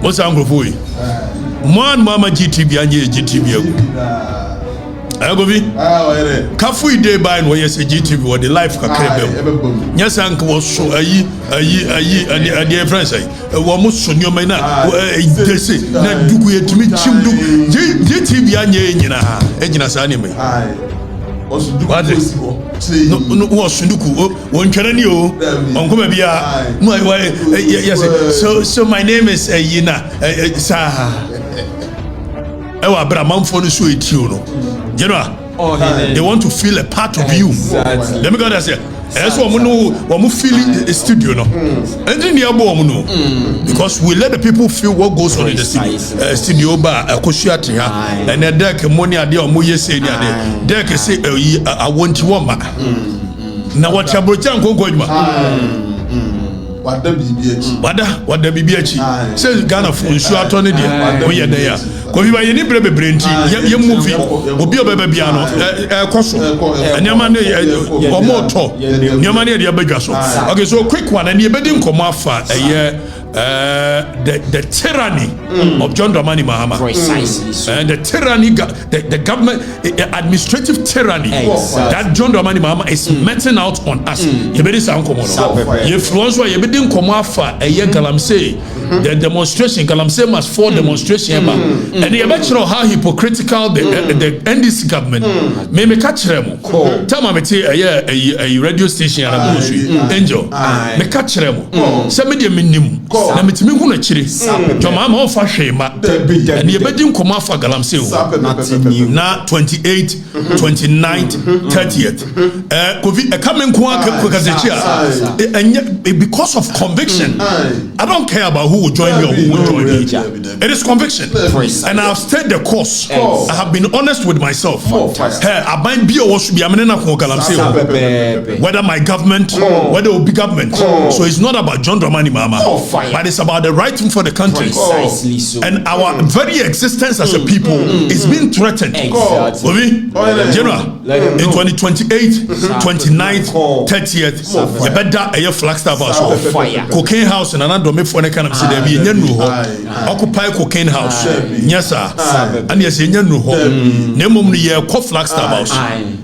What's Anglophone? Man, Mama GTB and GTB. I go be Kafui day by and where you say GTB or the life can carry. Yes, uncle was so a dear friend say, almost on your man. They say, not do we to meet Chimdu GTB and Eginas anime. What is no was Sunduku? One can you on Comabia? My wife, yes. So my name is Yina Saha. Ewa Bramam for the sweet you know. They want to feel a part of you. Let me go there say. That's what we feel in the studio no. And then because we let the people feel what goes on in the studio bar and then there can money idea or moye say there can say I want you woman. Now what Chabrocha go what the BBH says Ghana for sure attorney there. We are there. Because you are any brain, you movie, will be a baby piano, and your money or more talk. Your money, the Abegaso. Okay, so quick one, and you bedding come off a year. The tyranny of John Dramani Mahama, and the tyranny, the government administrative tyranny that John Dramani Mahama is meting out on us. You better sound common. You influence why you didn't come off a year Galamsey. The demonstration Galamsey must fall demonstration, and you better know how hypocritical the NDC government may make catch them. Tell me, a radio station and Angel, me catch them. Some media minimum. Na metimi hu na chire joma ma ofa hwema and ye bedin koma fa Galamsey na 28th 29th 30th covid coming because of conviction. I don't care about who will join me or who will join me. It is conviction, and I have stayed the course. I have been honest with myself. I might be or should be amenena ko Galamsey, whether my government, whether it will be government. So it's not about John Dramani Mahama. But it's about the right thing for the country. So. And our very existence as a people is being threatened. General, in 2028, 29th, 30th, you better a Flagstaff house. Cocaine house and another domain for the kind of city. Occupy cocaine house. Yes, sir. And yes, in Yanuho. Name year, Flagstaff house.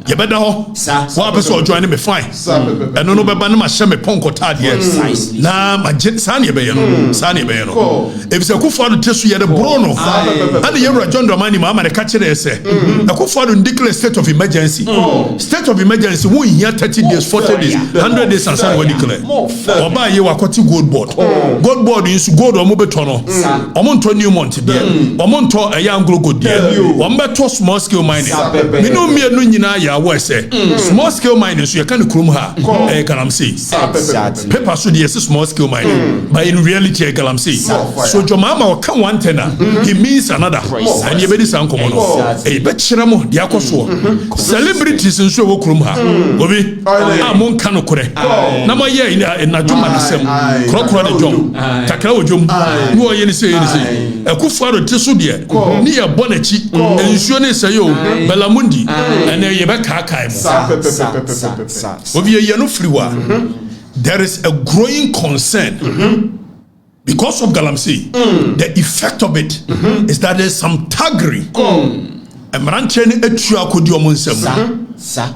You better what episode joining me fine. And no Banama Shame Ponko Tad, yes. Now, my Sanya Sani Beno. If it's a good father to you, the Bruno, and the Ever John Dramani Mama, the catcher, they say, a good father declare state of emergency. State of emergency, we here 30 days, 40 days, 100 days, and some will declare. Or buy you a quality gold board. Gold board is gold or mobetono. Omonto New Monte, dear. Omonto a young good dear. Ombeto small scale mining. We know me and Nunina, where say small scale mining, so you can't crum her. Galamsey. Paper should be a small scale mining. But in reality, Galamsey. So Jomama will come one tenor. He means another. And you better sound common. A betcheramo, Diakoso. Celebrities in so crum her. Bobby, I'm Kano Kore. Nama ye in a Jumanism. Crocodile Jom. Takao Jom. You are any say anything. A Kufaro Tesudia. Near Bonechi. And Shone Sayo. Belamundi. And then Yebeka Kaim. Bobby, you're no flewa. There is a growing concern because of Galamsey. The effect of it is that there's some thuggery. And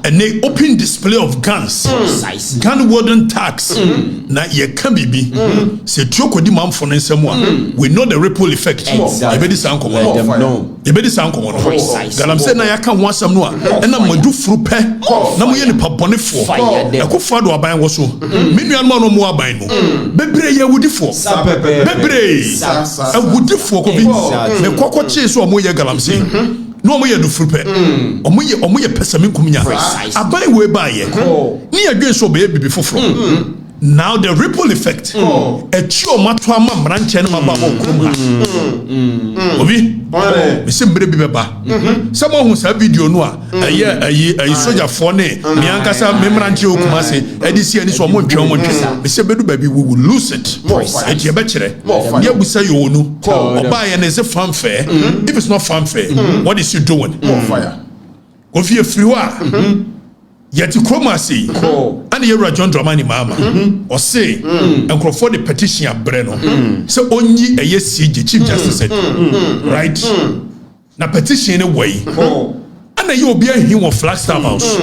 an open display of guns, gun wooden tax. Na ye can be say Choko di man for someone. We know the ripple effect. You better sound common. You better sound common. Galamsey na ya can want some no. And I'm do frupe. Na mo ye ni papone for. I could father wa buying was so. Minu an man no more buying. Bebre ye would for. Bebre. I would for Kobi. Me kwakwa che so mo ye Galamsey. No more do frupe. Omoye pesamin kumnya. Abai we buy ye. Ni adwen so baby before from. Now the ripple effect. A chio matwa ma branche na mababo krum ha. Obi. Me se mbre bi beba. Someone who say video no a ayi soldier for ne me ankasa me branche okumase edisi ani so mo ntwe mo ntwe. Me se bedu baby we will lose it. E je be kire. Ye busa yo nu. Oba ye na is fanfare. If it's not fanfare, what is you doing? More fire. If you free yet Chromasi, and you're John Dramani Mama, or say, and for the petition of Breno. So only a yes, CG, Chief Justice said, right? Now petition away, and then you'll be a him of Flagstaff House.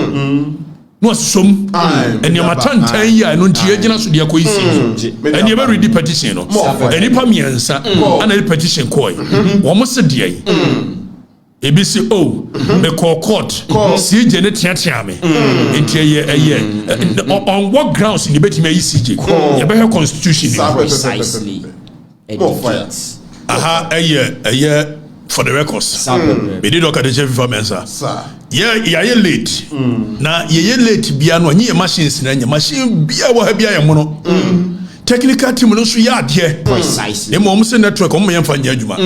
No, some, and your matan 10 years, and on Tiagina to the acquisition, and you ever read the petition, and if I'm answer, and a petition coy, almost a day. ABC the court see Janet Yachame into a year on what grounds in the betting may CJ you better constitution precisely aha a year for the records we did Okatakyie Afrifa Mensah yeah late na ye late bia no nye machines na nye machine bia wo ha bia ye mono technical team no so ya de precisely dem mo se network mo yemfa nya adwuma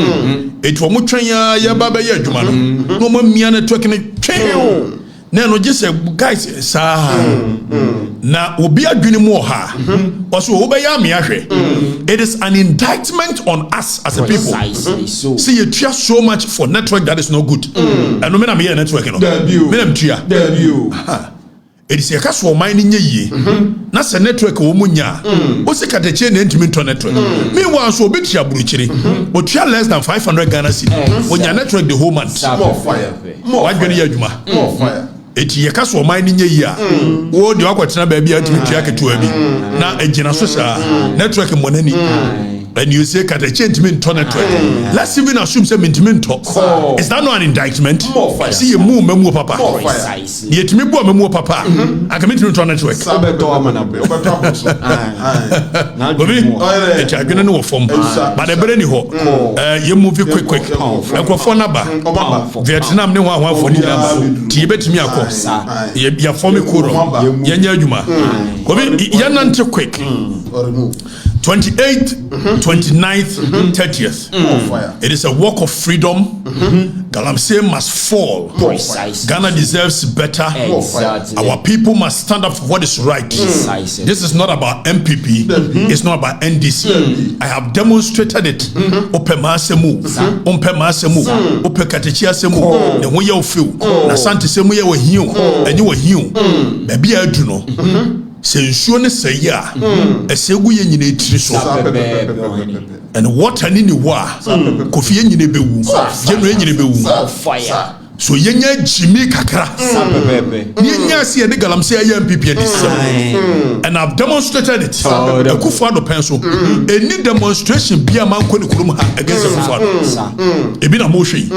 etu mo twen ya ba ba ya adwuma no mo mia network ne twen na no just guys sa na obi adwene mo ha also obi ya me ahwe it is an indictment on us as a people see you try so much for network that is not good and no me na me network no me na mtua it is a case for mining ye na se network wo munya o se Okatakyie na ntimi to network meanwhile so obi tia buruchiri o tia less than 500 Ghana cedi onya network the whole month more fire wadwene ya adwuma more fire eti ye case for mining ye a wo de akwatena ba bia ntimi tia ketua bi na agina so sa network monani and you say Okatakyie ntimi to network let's even assume say ntimi to is that not an indictment see you move papa ye timi bo memu papa akamitimi to network gobi e chagene no form but the brain ho you move quick ekofo na ba Vietnam ne ho afo ni number ti betimi akọ ya form kuro ya nya adwuma gobi ya nante quick 28th, 29th, 30th. It is a walk of freedom. Galamsey must fall. Ghana deserves better. Our people must stand up for what is right. This is not about MPP. It's not about NDC. I have demonstrated it. Ope masemu, ope Okatakyie asemu. The way you feel. Na santi semu ye we hiu, and you were hiu. Baby I do know. Se nsuo ne sɛ ya ɛsɛgu ye nyina etiri so and water ni wo a kofi ye nyina bewu genu ye nyina bewu so yenya jimi kakra yenya se ye de Galamsey ya MPP and I've demonstrated it Akufo-Addo penso any demonstration bia man ko ne kurum ha against Akufo-Addo ebi na mo hwe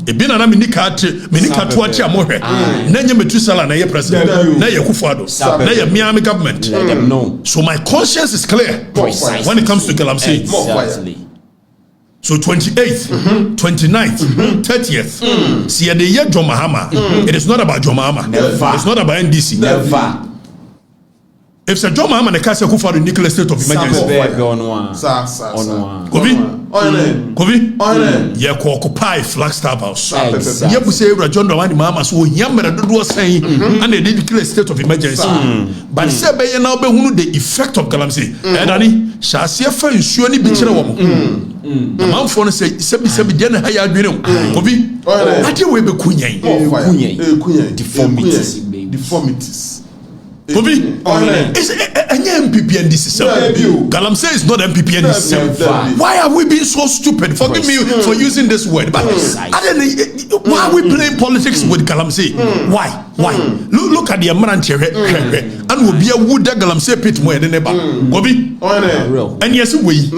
ebi na minika to ati amohwe na nya metu sala na ye president na ye Akufo-Addo na ye Miami government so my conscience is clear when it comes to Galamsey exactly. So 28th, 29th, 30th. See the year John Mahama. It is not about John Mahama. It's not about NDC. Never. If Sir John Mahama the case Akufo-Addo nuclear state of emergency. Kobi. Ye ko occupy Flagstaff House. Ye bu say John Dramani Mahama so yamra dodo saying and they declare state of emergency. But say be now be hunu the effect of Galamsey. Edani shase fa nsuo ni bi kire wo mo. Manfo no say sebi de na ha ya adwene Kobi. Ade we be kunyan. Deformities. Kobi, is MPP and this Galamsey is not MPP and this. Why are we being so stupid? Forgive me for using this word, but why are we playing politics with Galamsey? Why? Look at the amount here, and will be a wood that Galamsey pit more than ever. Kobi, and yes, we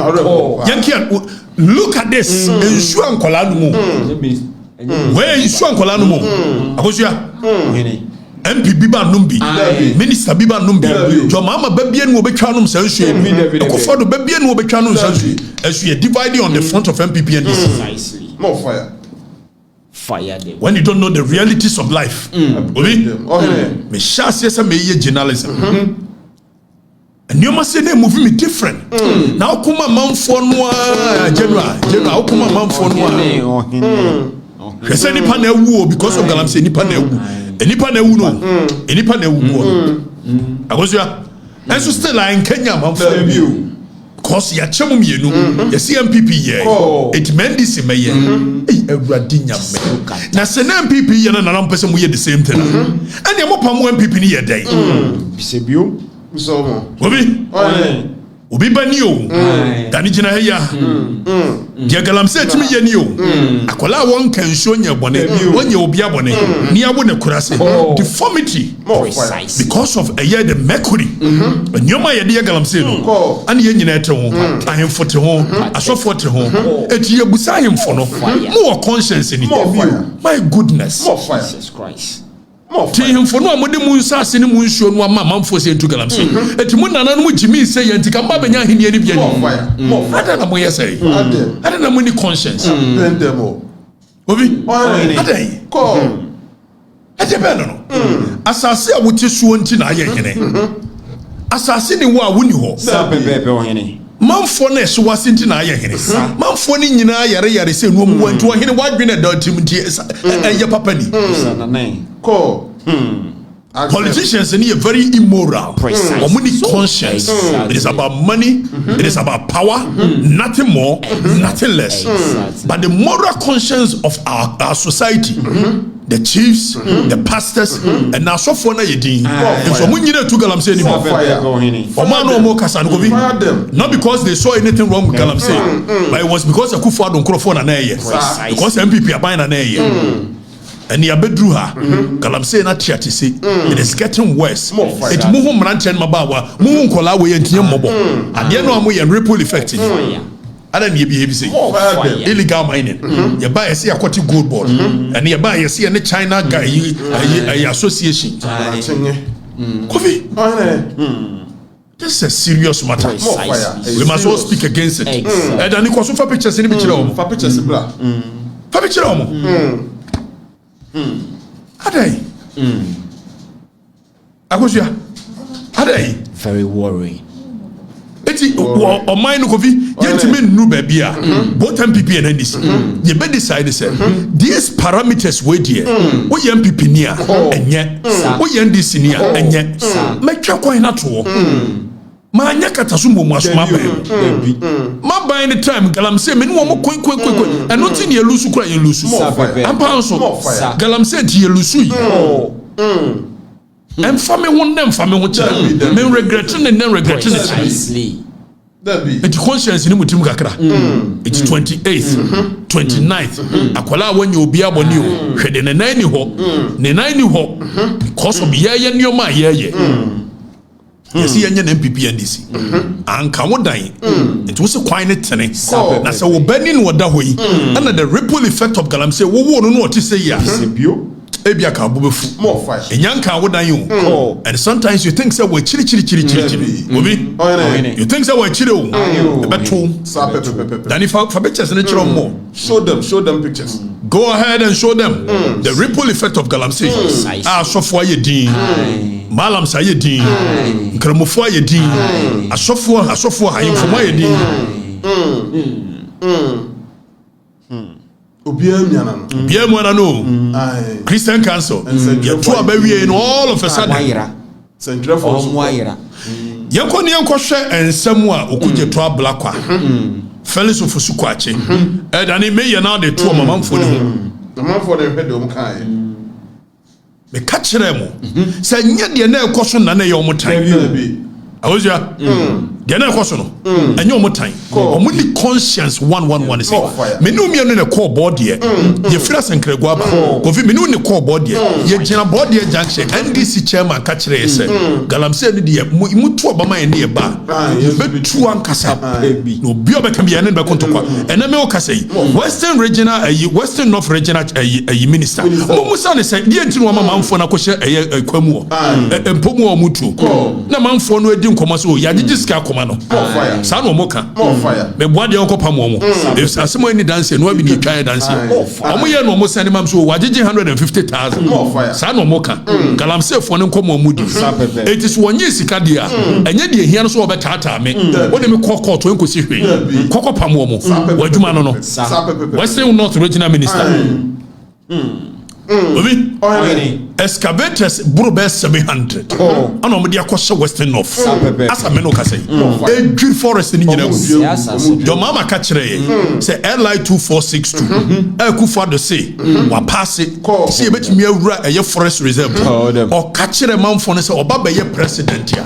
look at this. Ensure Nkolanumu. Where is Nkolanumu? Akosia. MP Biba Numbi, Minister Biba Numbi, Jomama Babian will be Chanum Sansu, Akufo-Addo Babian will be Chanum Sansu, as we are dividing on the front of MPP and Precisely. More fire. Fire them. When you don't know the realities of life, me shall say some journalism. And you must say they move me different. Now come a man for noir, General, come a man for noir. He said, Nipa na wu because of Galamsey, Nipa na wu. Nipa na wu no. Nipa na wu. Agosia. And so still in Kenya, man for you. because ya chemu mienu ya CMPP ye it meant this in meye ewurade nyame na se na MPP ye na na mpese mu ye the same thing and ya mo pam MPP ni ye dey bisebio so obi bani o dani gina he ya dia Galamsey timi ye ni o akola won kan so nya bone won ye obi abone ni abo ne kurase deformity because of a year the mercury nyoma ye de Galamsey no ani ye nyina ete ho ahemfo te ho asofo te ho eti ye busa ahemfo no mo conscience ni my goodness Jesus Christ himfo no amode mu nsase ne mu nsuo no ama manfo se entu Galamsey eti mu nana no mu jimi se ye ntika mba benya ahenia ni bia ni ada na mo yesai ada na mo ni conscience obi ada ade be no asase a wote suo nti na aye hene asase ni wo a woni ho sapepepe o hene manfo na so wase nti na aye hene manfo ni nyina yare se no mu wanti wo hene wadwene da tim nti eye papa ni politicians are very immoral. Omuni conscience. It is about money. It is about power. Nothing more, nothing less. But the moral conscience of our society, the chiefs, the pastors, and now so for na yedin. So mun yire to Galamsey anymore. Omano omo kasa no bi. Not because they saw anything wrong with Galamsey, but it was because Akufo-Addo nkrofo na ye. Because MPP aban na ye. And ya bedru ha Galamsey na tiati say it is getting worse it mu hu mranchen mabawa mu hu nkola we yentie mmobo ade no amu ye ripple effect ni ada ne bi say illegal mining ya ba yesi akwati gold board and ya ba yesi ne China guy association kofi this is a serious matter. We must all speak against it. And then you for pictures in the picture for pictures bla for picture Adai. Akosia. Adai. Very worrying. Eti o mind no kofi yentime nnu ba bia both MPP and NDC. Ye be decide say these parameters we there. Wo ye MPP ni a enye. Wo ye NDC ni a enye. Metwa kwan na to. Ma anya kataso mo asoma ba. Ma by the time Galamsey me no mo kwen eno ti ne elusu kura ye lusu. Ampa so Galamsey ti ye lusu yi. Em fa me won dem fa me ho kira. Me regretting and then regretting it. It conscience ni mutim kakra. It's 28th, 29th. Akwala wanyo obi aboni o. Hwede ne nan ni ho. Ne nan ni ho. Because of ye nyoma ye. Yes, he and MPP and DC. And come dying. It was a quiet tenant. Now, so we're bending what that way. Under the ripple effect of Galamsey, we won't know what to say. Yes, Ebiaka Bubu more fire. And young car would you. And sometimes you think so. We're chili. You think so. We're chili. But two. Then if for pictures and natural more. Show them pictures. Go ahead and show them the ripple effect of Galamsey. So for your dean. Malam Sayedin, Kramufo Yedin, Asofo Hayimfo Yedin. Obiam no. Christian Council. You two are in all of a sudden. Yankoni Yankoshe and Samua Okuje to Blakwa. Fellows of Fusukwache. And I may now the two of my for them. The man for them head of Kai. Me catch them. Say, yet the nail caution and a young time. I was ya. The nail caution and your time. Only conscience 111 is me no me on the core board here. Ye flas and Kregwaba. Kofi me no the core board here. Ye Jena board here junction. NDC chairman catch say. Galamsey the mutu obama and near bar. Be two and kasa. No biobe can be an end by Kontokwa. And I may say Western Regional, Western North Regional minister. Musa say, dear to one man for Nakosha a Quemo. And Pomo Mutu. Na man for no edin komaso. Yajiska komano. Sano moka. Me bwa de onko pamomo. If asemo ni dance no bi ni twa dance. Omo ye no mo send mam so wagege 150,000. Sano moka. Galamsey fo ne nkomo mudi. It is wonye sika dia. Enye de hia no so obetata me. Wode me kokko to enkosi hwe. Kokko pamomo. Wadwuma no no. Western North Regional Minister. Obi. excavators burube 700 ana omde akoshe western north asa me no ka say e dwi forest ni nyina yo mama ka kire say li 2462 e ku for the say wa pass see e betimi awura eye forest reserve o ka kire manfo ne say oba be ye president ya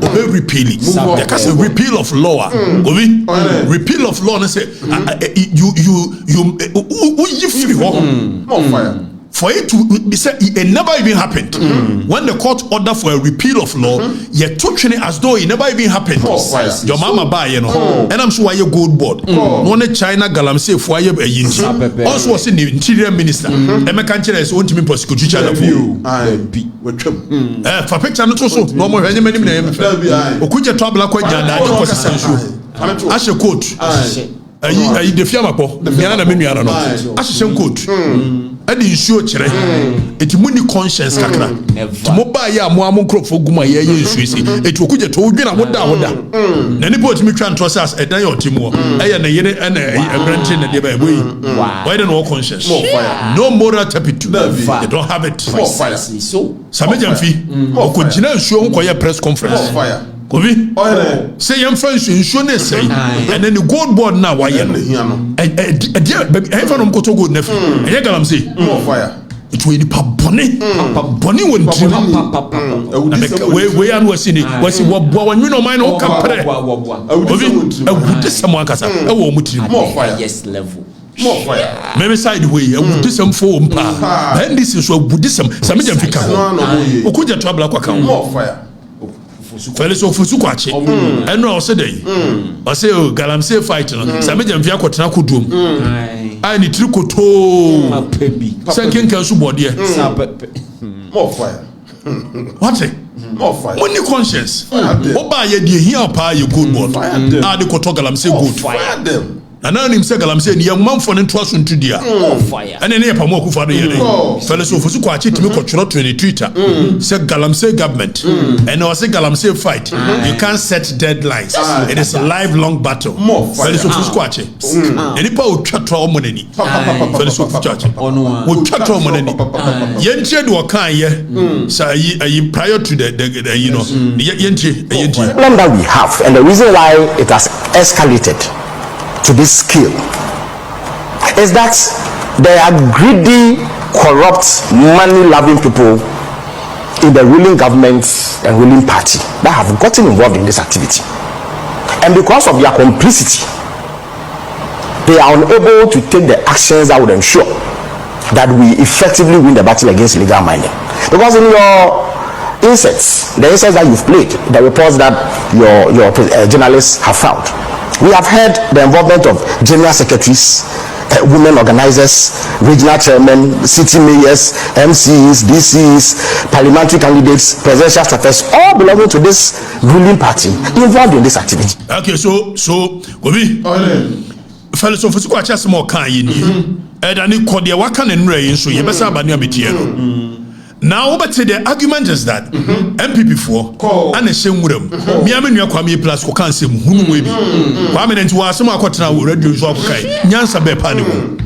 o repeal it they can say repeal of law obi repeal of law ne say you free more fire for it to be said it never even happened when the court ordered for a repeal of law you took it as though it never even happened your mama buy you know and I'm sure why you gold board no China Galamsey for you also was in the interior minister American China is want to be prosecute China for you for picture no so no more any okuja trouble kwa janda ko sensu ashe court ayi de fiama po yana na menuara no ashe court adi nsuo kire eti muni conscience kakra ti mo ba ya mo amkrofo guma ye nsuo si eti okuje to odwina woda na nipo ti mi twa ntrosas edan yo timo eye na yene na ebrante na de ba boy why don't conscience no moral turpitude they don't have it so samejamfi okujina nsuo ho koye press conference Kobi say yam friends nsuo na say and then the gold board na wa ye no e fa no mkoto gold na fi e Galamsey more fire it will be boni won trim we an wasi ni wasi wo wanwi no man no kapre obi awudi samo akasa e wo mu trim more fire yes level more fire maybe side way awudi sam fo mpa and this is awudi sam samejam fika okuja trouble akwa more fire Felix Ofusukwakye eno o se dey o se Galamsey fight no samejam fi akotena kodum ai ni trikoto sanken kan su bode more fire what more fire money conscience oba ye de hia pa ye good board a de koto Galamsey good fire them ananim se Galamsey ni yammanfo ne to aso ntudia fire ene ne yapa mo kufa do ye dey Felix Ofusukwakye timi kotworo to ne Twitter se Galamsey government and o se Galamsey fight you can't set deadlines it is a lifelong battle Felix Ofusukwakye eni pa otwatwa omonani Felix Ofusukwakye otwatwa omonani yentie de okan ye say prior to the you know yentie problem that we have and the reason why it has escalated to this scale is that there are greedy, corrupt, money-loving people in the ruling government and ruling party that have gotten involved in this activity, and because of their complicity they are unable to take the actions that would ensure that we effectively win the battle against illegal mining. Because in your inserts, the inserts that you've played, the reports that your journalists have found, we have heard the involvement of general secretaries, women organizers, regional chairmen, city mayors, MCs, DCs, parliamentary candidates, presidential staffers, all belonging to this ruling party involved in this activity. Okay, so Gobi, Felix Ofusukwakye asemo kan yi ni edani kode waka ne nra yi so ye besa abanu abetie no. Now, but the argument is that MPP for and a shame with them. Miamin Yakwami plus Kokansem, whom we be. Kwame and to us, some Akotana will radio Zokai, Nyansa Be Paniwo.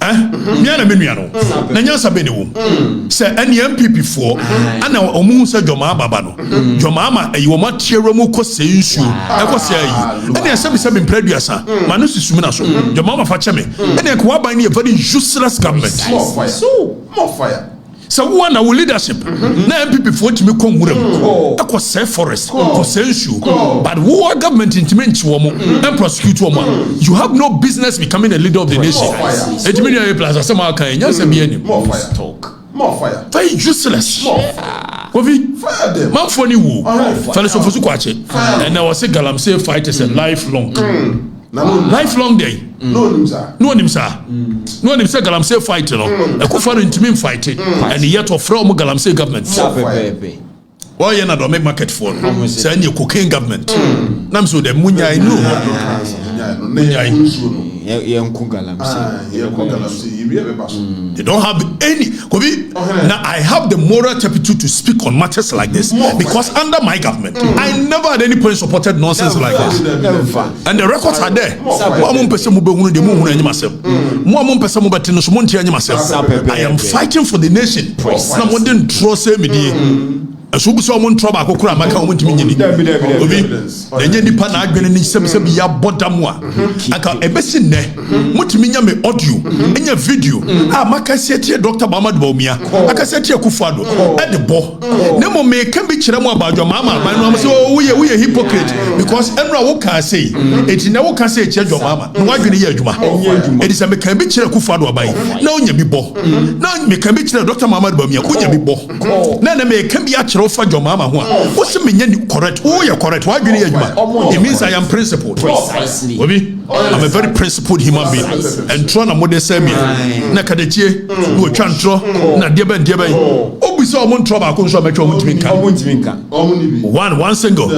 Miana Miniano, Nanyansa Beniwo. Say any MPP for and our Omusa Joma Babano. Jomama, a Yoma Cheromuko Seisu, I was saying, and there's some in Preduasa, Manus Suminaso, Jomama Fachame, and a Kwabani a very useless government. More fire. So one our leadership na MPP for to me come wurem akwa say forest consensus but who are government intimate womo and prosecute womo you have no business becoming a leader of the nation ejimi ya plus asema kan enya se be anim more fire very useless Kofi fire them man for ni wo Felix Ofusukwakye and I was say Galamsey fight is a lifelong lifelong day. No nimsa. Galamsey fight no. Ekufano intimi fight and yet of from Galamsey government. Why you not make market for? Say any cocaine government. Nam so the munya I know. They don't have any. Now I have the moral turpitude to speak on matters like this because under my government, I never at any point supported nonsense like this. And the records are there. I am fighting for the nation. So we saw one trouble. Akokura amaka omo ntimi nyini. Obi, enye nipa na adwene ni sem ya bodam a. Aka ebesi ne. Mutimi nya me audio, enya video. Maka setie Dr. Muhammad Bawumia. Aka setie Kufuado. E de bo. Ne mo me kan bi kire mo abadwo mama no am say we hypocrite because enra wo ka say. Eti na wo ka say kire dwo mama. No adwene ye adwuma. Edi se me kan bi kire Kufuado abai. Na onya bi bo. Na me kan bi kire Dr. Muhammad Bawumia. Onya bi bo. Na me kan bi a kire for your mama what's the correct? Oh, you're correct. Why do you it means I am principled. Precisely. I'm a very principled human being. And trying to model say me Nakadachi, no chantro, na deba. Oh, we saw one trouble. I couldn't show one single.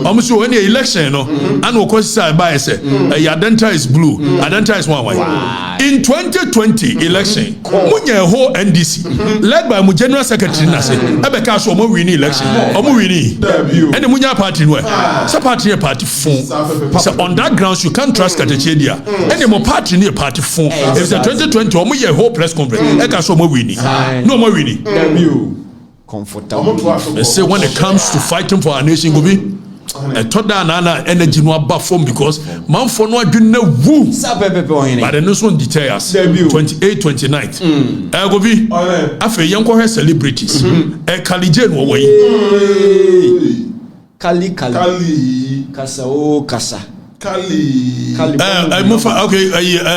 Almost so any election, and of course, by say, Adenta is blue, Adenta is one white. In 2020 election, Munya whole NDC, led by my general secretary, Abeka so more winning election, or more winning. And the Munya party, where? So party phone. So on that grounds, you can't trust Katachedia. Any more party near party phone. If it's a 2020, or more whole press conference, Eka so more winning. No more winning. Comfortable. They say when it comes to fighting for our nation, go be. Thought that nana energy no aba form because man for no adwene wu but the next one details 28 29th go be afa yenko he celebrities Kalije no wo yi kali kasa o kasa kali mufa okay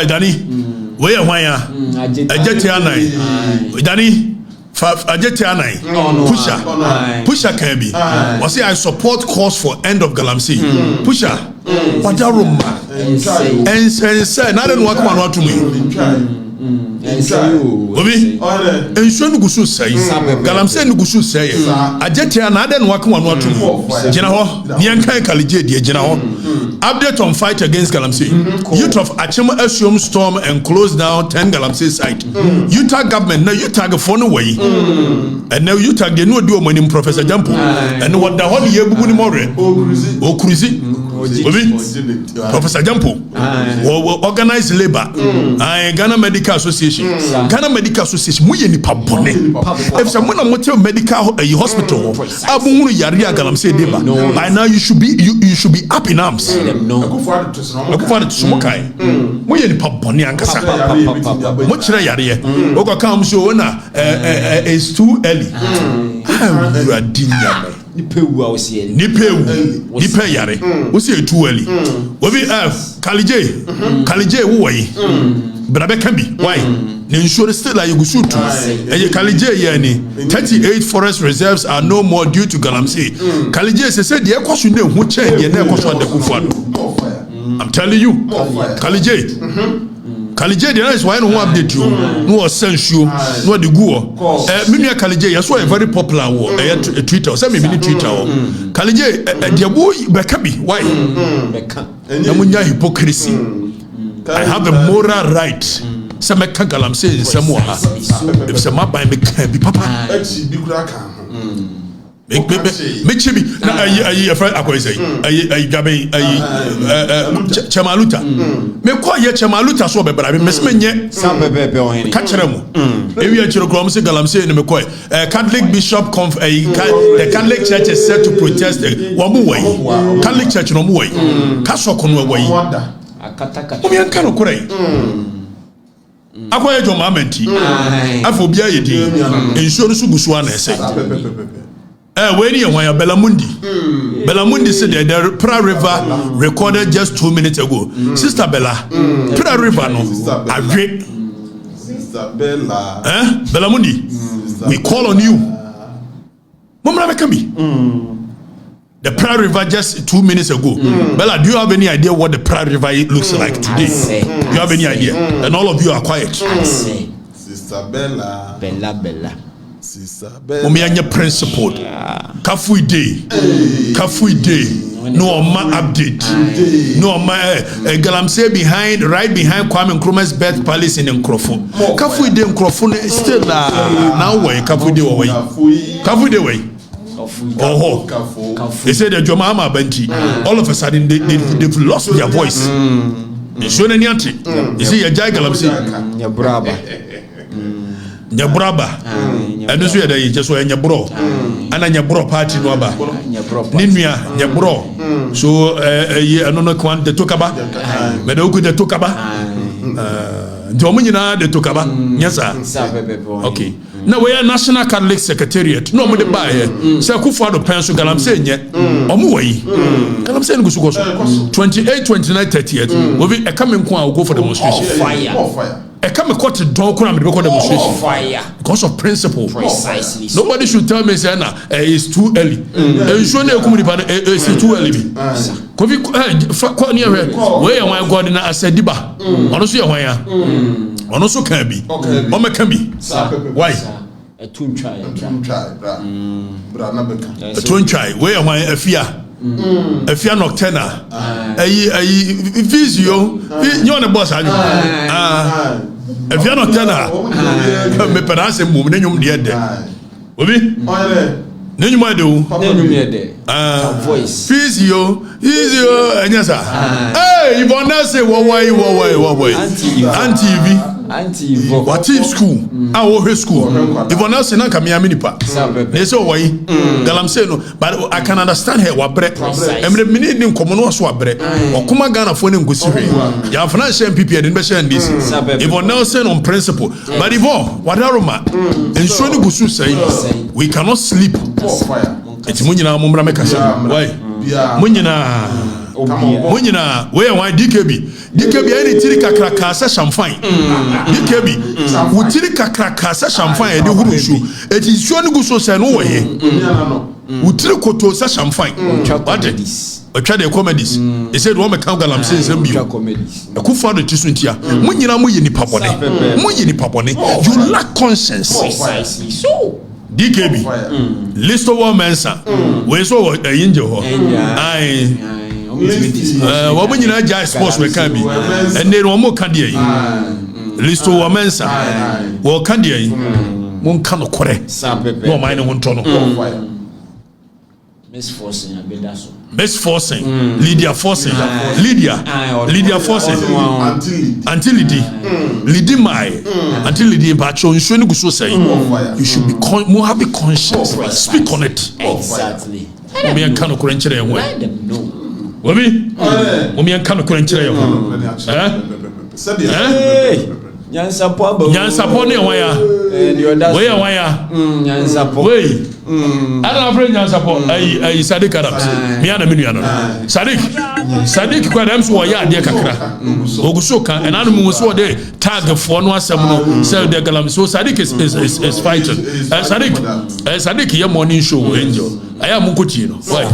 Dani we hwan ya ajeti anai Dani Pusha Kebi. Was I support calls for end of Galamsey. Pusha. What a room. And said, I don't want to me. Obi, ensure nugusu say, Galamsey nugusu say, Ajetia na den wako watu. Jinaho, Nyankai Kalije die Jinaho. Update on fight against Galamsey. Youth of Achema assume storm and close down 10 Galamsey site. Utah government now Utah the phone away. And now Utah they no do money Professor Jampo. And what the whole year bugu ni more. O Cruzy. Obi, Professor Jampo. Organize labor. Ghana Medical Association. Ghana Medical Association. Muye ni pabone. If someone a motel medical hospital, abunu yari Galamsey deba. By now you should be up in arms. Akufado tsumokai. Muye ni pabone ankasa. Mochira yari. Oka kam so na it's too early. You are dinya. Nipe yare. Osi too early. Obi Kalije wo yi. Brabe kambi. Why? The insurance still like you shoot. And Kalije yani 38 forest reserves are no more due to Galamsey. Kalije said the question who change the question the Kufuado. I'm telling you. Kalije the is why no update you. No sense you. No the go. Mimi Kalije you so a very popular Twitter. Say me Twitter. Kalije the boy bekabi. Why? Namunya hypocrisy. I have a moral right. Some can Galamsey in some way. If some by me can be papa. Make chibi. Na ayi afra akwese. Ayi gabe ayi chamaluta. Me kwa ye chamaluta so bebra me mesmenye. Sa bebe ohene. Ka kire mu. Ewi a kire krom se Galamsey ne me kwa. Catholic bishop the Catholic church is set to protest wo mu wai. Catholic church no mu wai. Ka so kono wai. Akataka. Omi anka no kurai. Akwa ye joma menti. Afo bia ye di. Ensuo no so gusu ana ese. When you want Belamundi said that the Pra River recorded just 2 minutes ago. Sister Bella, Pra River no. Sister Bella. Belamundi, we call on you. Mama Mekami. The Pra River just 2 minutes ago. Bella, do you have any idea what the Pra River looks like today? Do you have any idea? And all of you are quiet. Sister Bella. Bella. Omianya principled. Kafui day. No ma update. No ma Galamsey right behind Kwame Nkrumah's birth palace in Nkrofo. Kafui day Nkrofo still now way Kafui day way. Oh, they said that Jomama Benti. All of a sudden they've lost their voice. You see a Galamsey. Nyabraba and so you just were Nyabro and a Nyabro party no ba Ninua Nyabro so I don't know quan the Tokaba Medoku the Tokaba Dominina the Tokaba yes sir okay now we are National Catholic Secretariat no more the buy say Kufuor Pencil Galamsey nye omuwai Galamsey go 28 29 30th we be a coming kwa go for demonstration fire. I come a court to don't come and demonstration fire because of principle. Precisely. Nobody should tell me say it's too early. It's too early. Kofi near where am I going I said diba. Honestly why also can be. Mama can be. Why? A twin try. Where am I fear? If you're nocturnal, physio, you're on the boss. If you're nocturnal, me perhaps a woman, then you're dead. Then you might do voice. Physio, and yes, sir. Hey, you want to say, why, Auntie, what is school? Our school. If one else in a Kamiaminipa, they say, why Galamsey no, but I can understand her. What bread, and the minute in common swap bread, or Kumagana for him, Gusiri. You have financial people in Beshan this. If one else on principle, but if all, whatever, and Shoni Gusu say, we cannot sleep. It's Munina Mumra Mekasa. Why? Munina, where why DKB any tirika krakasa champagne. DKB, who tirika krakasa champagne, the Hurushu. It is Shoni Gusu say no way. Who tirikoto sa champagne. What it is? A trade comedies. He said, Woman Galamsey is a comedies. A Kufuor the Tisuntia. Munina Muyini Papone. You lack conscience. Precisely so. DKB, list of one Mensah. We saw a angel. What when you know sports we can be, and then one more candy. List of one Mensah. Well, candy. One cannot correct. No mind one ton. Misforcing. Lydia forcing. Lydia forcing. Until Lydie my. Until Lydie Pacho, you shouldn't so say. You should be more happy conscious. Speak on it. Exactly. Me and Kano Kurenchire away. Women and Kano Kurenchire Yansapone wire. I don't bring Yansapo. I Sadik Arabs. Miana Miniano. Sadik Quadams were ya dear Kakra. Ogusoka and animal was what they tag for no seminal sell the Galam. So Sadik is fighting. Sadik, your morning show angel. I am Mukutino. Why?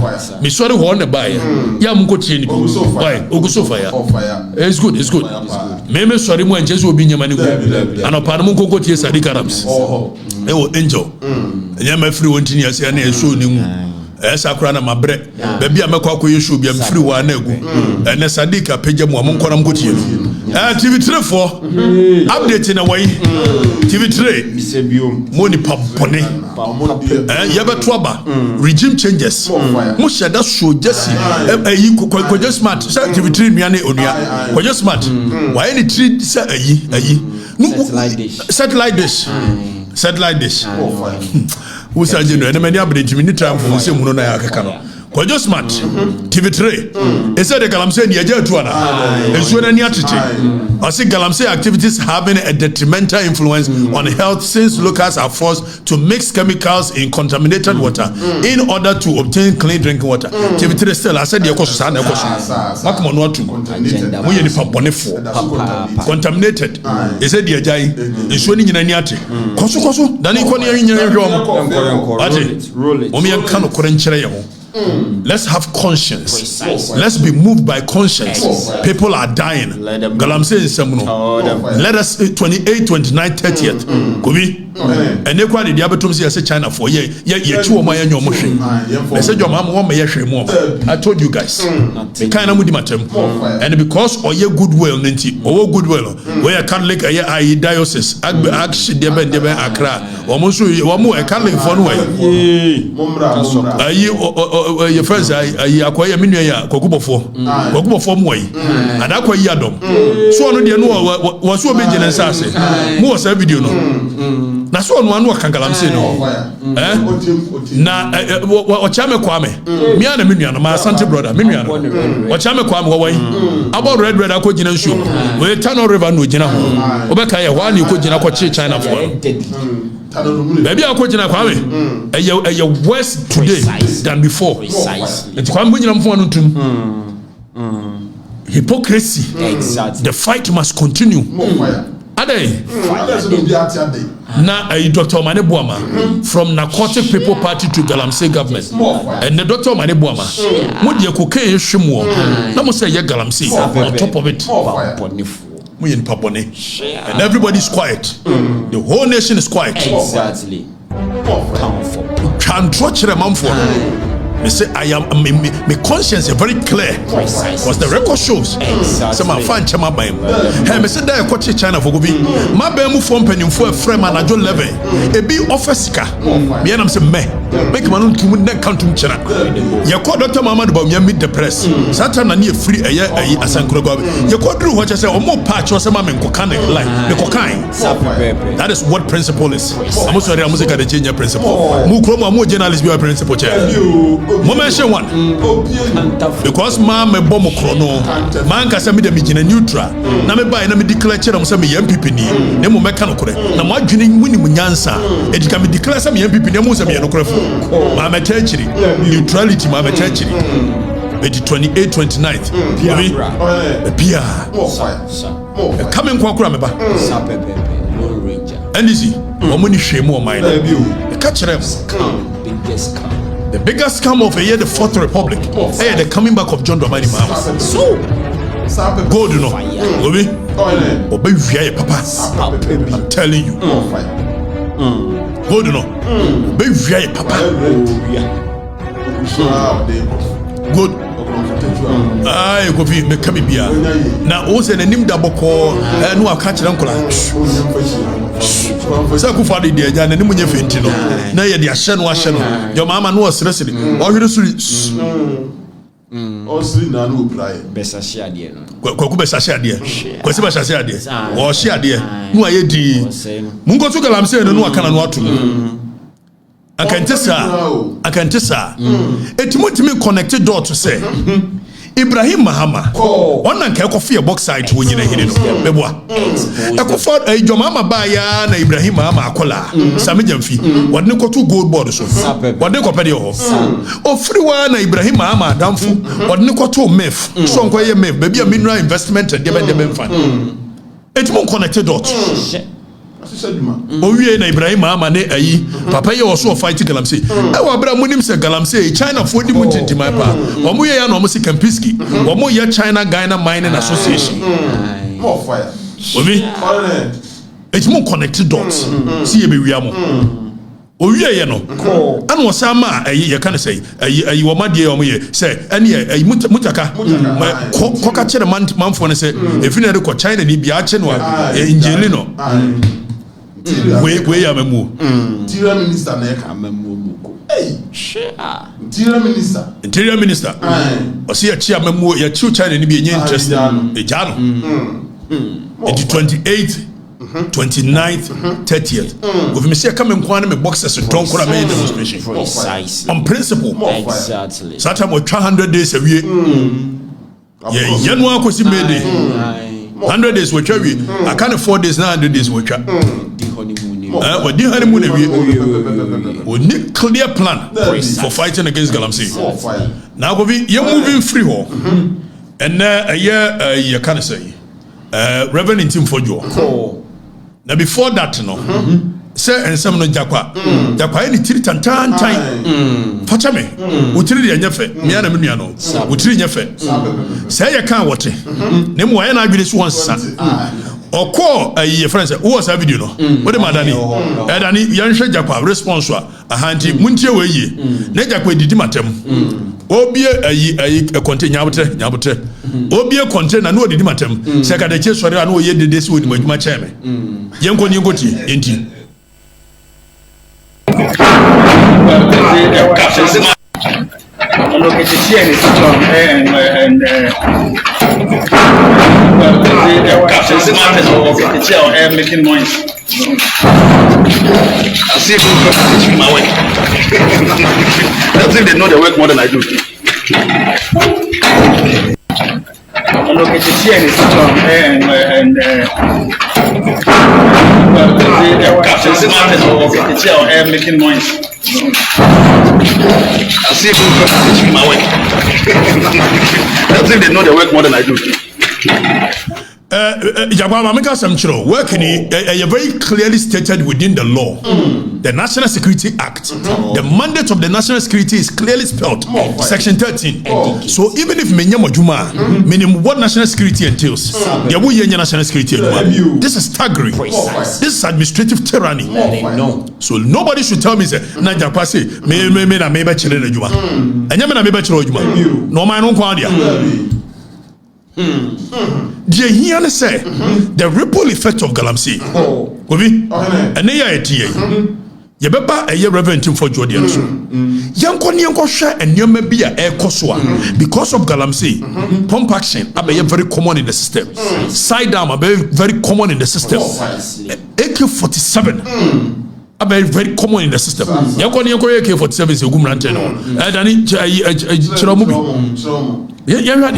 Miss Sorry won the buyer. Yamukutini. Why? Ogusofaya. It's good. Maybe sorry, when Jesus will be your money. And a Panamuko Sadik Arabs. Oh, angel. Yama free one thing as any show new. As I cry my bread, baby, I'm a cock you should be a free one ego. And as Sadika Pejam Moncoram Guti. TV3 4 update in a way. TV3 Money Papone. Yabatwaba regime changes. Musha that show Jesse. Just smart. TV3 Miane Onia. Just smart. Why any treat satellite dish. Who said you know, and many other Jimmy Trump for the same one I can. Just smart. TV3. It said the Galamsey near Tuana. And so any attitude. I see Galamsey activities having a detrimental influence on health since locals are forced to mix chemicals in contaminated water in order to obtain clean drinking water. TV3 still, I said, contaminated. He said, the Ajay is showing in any ati. Kosu, Danny Konya in your room. Omi and Kano Korenchero. Let's have conscience. Precisely. Let's be moved by conscience. People are dying. Let them Galamsey is let us 28, 29, 30th. Kobi. And they quite the Abatum say China for ye two my annual motion. I said your mom won't may more. I told you guys. The kind of mudimatem. And because or ye goodwill, Ninti, or goodwill, where a Catholic a diocese, Akshi Deben Accra, or Musu, or more a Catholic phone way. Your friends, I acquire Minia, Kokubo for way, and Aqua Yadom. So, no, dear, no, was so big in a sassy. More say video no. Na so no anu kan Galamsey no. Na ochame kwame. Me ana me nua no ma Asante brother, me nua no. Ochame kwame wo wai. About red akogina nsuo. We Tano River no gina ho. Obeka ye wa na ekogina ko chi China for. Baby akogina kwame. Eye worse today than before. It's kwame gina mfo no tum. Hypocrisy. Exactly. The fight must continue. Ade. Now, Dr. Mane Buama from Narcotic People Party to Galamsey government, and the Dr. Mane Buama, what you cocaine shimo, no more say Galamsey on top of it. We in Papone, and everybody's quiet. The whole nation is quiet. Exactly. Can't touch the man for. Me say I am my conscience is very clear. Because the record shows. Some my fan chama by him. Hey, me say that I coach China for go be. My be mu form penny for a frame and ajo level. E be office ka. Me and am say me. Make man to mun den count China. You call Dr. Muhammad Bam you meet the press. Satan na nie free ayi asankro go. You call through what you say o mo patch o say ma me nkokan like. Me kokan. That is what principle is. I'm sorry I'm music the change principle. Mu kromo mu journalist be principle chair. Mention one because man me bomb chrono man kasa me de me gina neutral na me buy na me declare chere say me MPP ni na mo meka no kore na mo adwene wini mu nyansa e dika me declare say me MPP na mo say me no kore fo ma me chiri neutrality ma me chiri the 28 29th pia come in kwa kura me ba and easy omo ni hwemu o man ka chere the biggest scam of a year, the Fourth Republic. Hey, the coming back of John Dramani Mahama. So, gold, you know. Obi, obey via papa. I'm telling you. Gold, you know. Obey via papa. Good. Aye, go be make me bia. Na o se nanim da boko, no aka kire nkola. Say ku fa de dia na nim nye fenti no. Na ye de ahye no Your mama no osresere. O hwere suri. O siri na no praye. Besa hye ade no. Kwaku besa hye ade. Kwasi besa hye ade. O hye ade. No aye di. Mungo to Galamsey no aka na no atum. Akantesa. Etimotimi connected door to say Ibrahim Mahama. One and Kakofi a box site when you know Beboa. Ekofo Jomama Baya na Ibrahim Mahama akola. Sami Jamfi. What no two gold board so. What they compare your O free one na Ibrahim Mahama damfu. What no two MEF. So nkoye MEF. Baby a mineral investment and deben fund. Etimon connected dot. Owie na Ibrahim Mahama ne ayi papa ye also fight Galamsey e wa bra munim se Galamsey China for di mutinti my pa omo ye ya na omo se Complicity omo ye China Ghana Mining Association More fire obi it's more connected dots see ye be wiamo owie ye no an wo sama ayi ye kan say ayi wo made ye omo ye say ene ayi mutaka koka kire manfo ne say efina de ko China ni bia che no injili no we amemu interior minister na ka amemu muko interior minister o see achi amemu ya chi China ni bi enye interest e jano the 28th 29th 30th if me say come nkwan me boxers don kora me demonstration on principle exactly satan we 100 days a year yeah no akosi mede 100 days we try we I can't 4 days 100 days we try what the honeymoon we need clear plan for fighting against Galamsey now go be you moving free ho and a year you can say Reverend Tim for you now before that no say and some no jakwa jakwa any tiri tantan facha me utiri de nyefe me ana menua no utiri nyefe say ye kan wote ne mo aye na adwene so wonsa okọ ayi friends who was that video no what the madani dani yanhwe jakwa response a hanti muntie we yie ne jakwa didi matem obie ayi contain nyabotre obie container no didi matem se ka de che sori anu ye dede se woni madwuma cheme yenko ti enti making noise. I see people teaching my work. That's if they know their work more than I do. Making noise. I see people teaching my work. That's if they know their work more than I do. Jabba make some chiro working very clearly stated within the law. The National Security Act. The mandate of the National Security is clearly spelled. Section 13. So even if menyamo juma, meaning what national security entails, there will be national security. This is staggering. This is administrative tyranny. So nobody should tell me say na Jabba say me na me be chire na juma. Enya me na me be chire juma. No man no kwa dia. The say the ripple effect of Galamsey. Obi, and they are tia. Yabeba a year reverend for Jordan. Yanko share and you may be a air coswa because of Galamsey. Pump action are very common in the system. Side down are very common in the system. AK-47 are very common in the system. Yanko AK-47 is a good man. And I need Chiramubi. Yeah, right.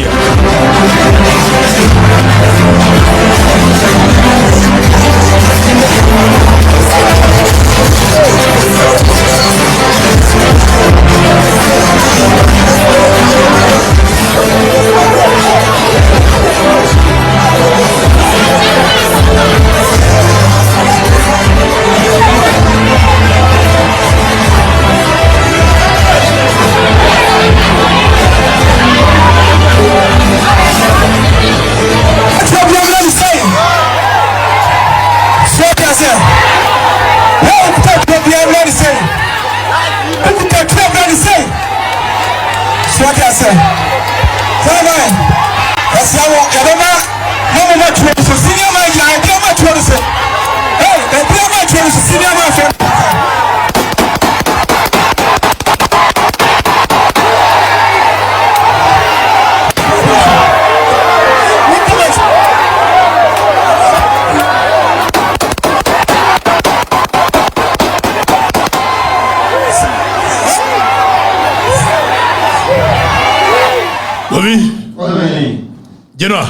You know,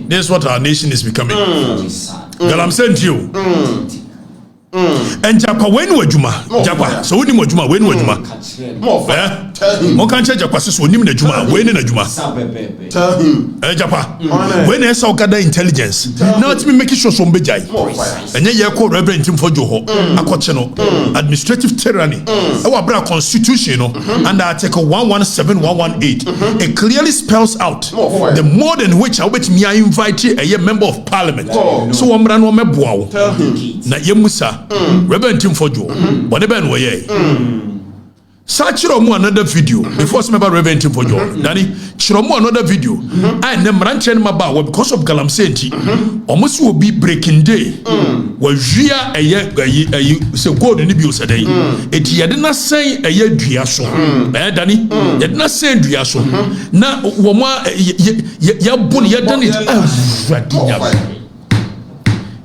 this is what our nation is becoming. Galamsey to you. And Japa when wajuma Japa so when wajuma when wajuma mo kan che Japa so nim na juma when na juma Japa when e so gather intelligence now let me make sure so mbejai enye ye ko reverend tim for jo ho akoche no administrative tyranny our bra constitution no under article 117118 it clearly spells out the mode in which I bet me I invite a member of parliament so wo mra no meboa wo na yemusa Reverend Tim Fojo, whatever and way. Search another video before some about Reverend Tim Fojo. Danny, Chiromo another video. I never ran my bar because of Galamsey. Almost will be breaking day. Well, Gia a year so good in the abuse a day. It did not say a year Driaso. Danny, did not say Driaso. Now, Woma, ya bully, ya done it.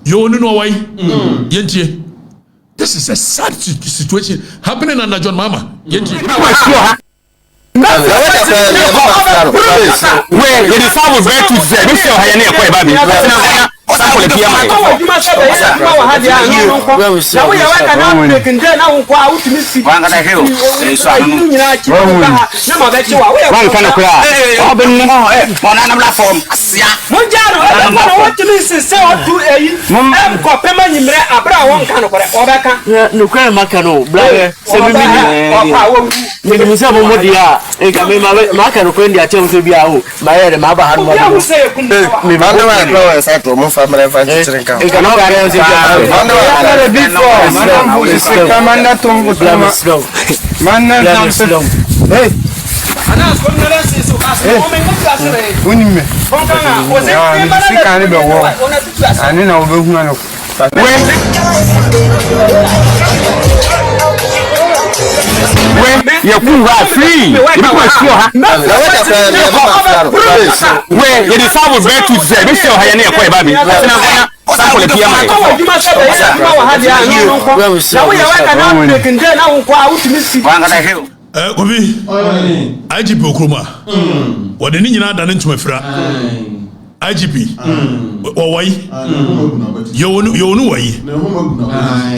You know why? Yenti. This is a sad situation happening under John Mama. Yenti. Where it is always very to say, this is how you need a IGP Okroma. What the Nina done into my friend. IGP. Or why? You know why?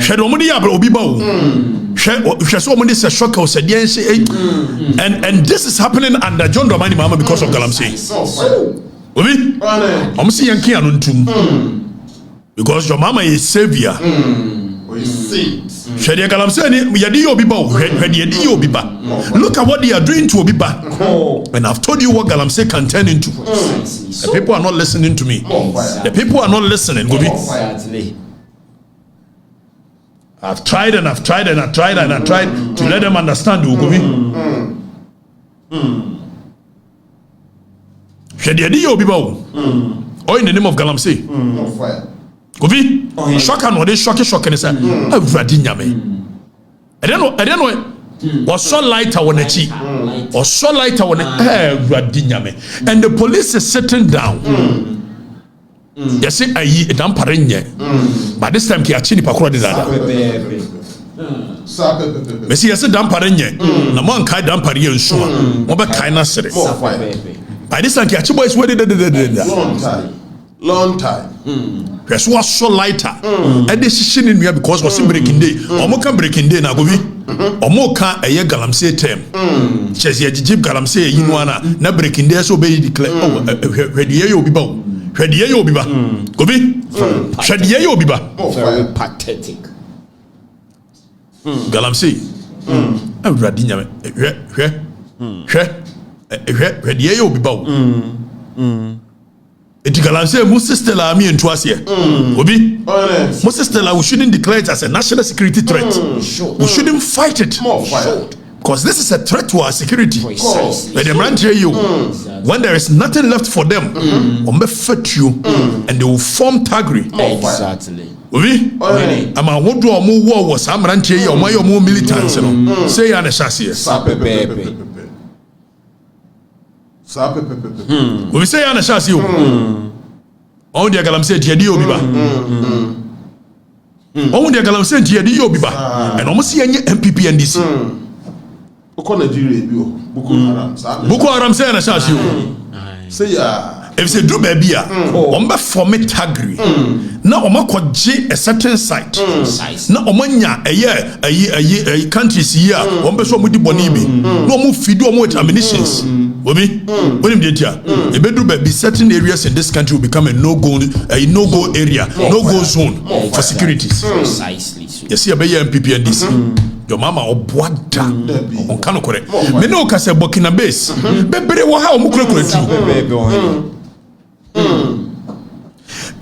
Shadow money Obibo. So many shock or said yes, and this is happening under John Dramani Mama because of Galamsey. Obi, I'm seeing Kianuntum because your mama is savior. Shadia Galamsey, we are the Obibo, Obiba. Look at what they are doing to Obiba. And I've told you what Galamsey can turn into. The people are not listening to me. The people are not listening. I've tried and I've tried and I've tried and I've tried to let them understand Ugobi. Shadia Obiba. Or in the name of Galamsey. Gobi, shock and what is shock and say, Radinyame. I don't know. Was so light on the cheek, or so light on the Radinyame. And the police is sitting down. Yes, I eat a parenya. But this time, Kiachini Pakura did that. Messi, I said, Damparenya. No one kind Damparia and so on. What kindness? By this time, Kiachibo is waiting. Long time. Yes, was so lighter. And decision in me because was breaking day. Or more can breaking day now, Govi. Or more can a year Galamsey term. Says ye Jib Galamsey, you know, na breaking day so be declare. Oh, ready, you'll be bow. Ready, you'll be back. Govi. Ready, you'll be back. Very pathetic. Galamsey. I'm ready. Ready, you'll be bow. It Galamsey, Moses Stella, me and Twasia. Obi, Moses Stella, we shouldn't declare it as a national security threat. We shouldn't fight it. Because this is a threat to our security. Let them run to you. When there is nothing left for them, they fight you and they will form Tagri. Exactly. Obi, I'm a wood or more war was some ranche or my more militants. Say, Anna Shassia. We say Anna Shasio. Oh, dear Galamsey, Dio Biba. Oh, dear Galamsey, Dio Biba. And almost see any MPP and DC. Boko Haram say Anna Shasio. Say, if they do baby, Omba form it Tagri. Now, Omako J a certain site. Now, Omanya a countries here, Ombeso Mudi Bonibi. No move Fido more ammunitions. Obi, when you did a bedroom be certain areas in this country will become a no-go area, no-go zone for securities. Precisely. You see a MPP and DC. Your mama or Boada on Kano correct. Me no can say Burkina base. Bebe wa ha omukure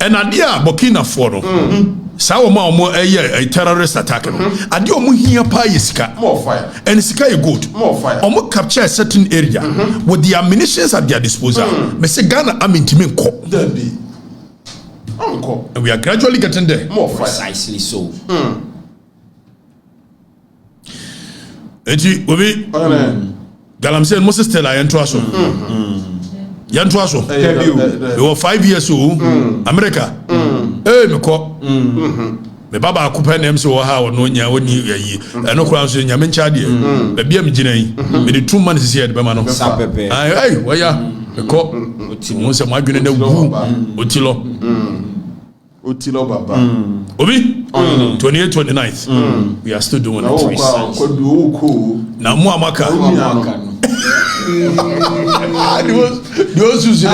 and adia Burkina Faso. Sao ma omo a terrorist attack no. Adia omo hia pa yesika. More fire. And sika is good. More fire. Omo capture a certain area with the ammunitions at their disposal. Me say Ghana am intime ko. And we are gradually getting there. More fire. Precisely so. Eti obi Galamsey and Moses Stella yantuaso. Yantuaso. We were 5 years old. America. Me ko. Me baba akupa na mse wo ha no nya woni yayi. Eno kura so nya me ncha de. Ba bia me gina yi. Me de 2 months here de be ma no. Ai waya. Me ko. Mo se mo adwene na wu. Otilo. Otilo Baba. Obi, 28th, 29th. We are still doing it. Now, Muamaka. Those who say,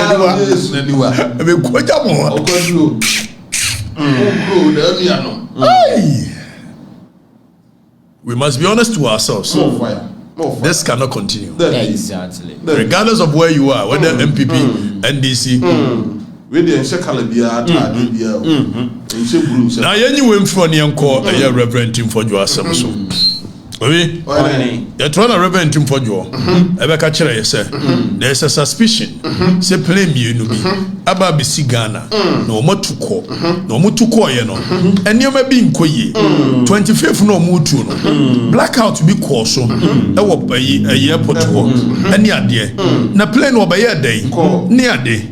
we must be honest to ourselves. This cannot continue. Exactly. Regardless of where you are, whether MPP, NDC. We didn't check Calabia. Now, anyway, from the encore, a Reverend Tim for your Samson. You're trying to Reverend Tim for your Ebeka Chere, sir. There's a suspicion. Say, play me, you know, Ababi Sigana, no more to call, no more to call, you know, and you may be in Koye, 25th no more to blackout be called so, a year put to work, and near day, na plane or by a day, near day,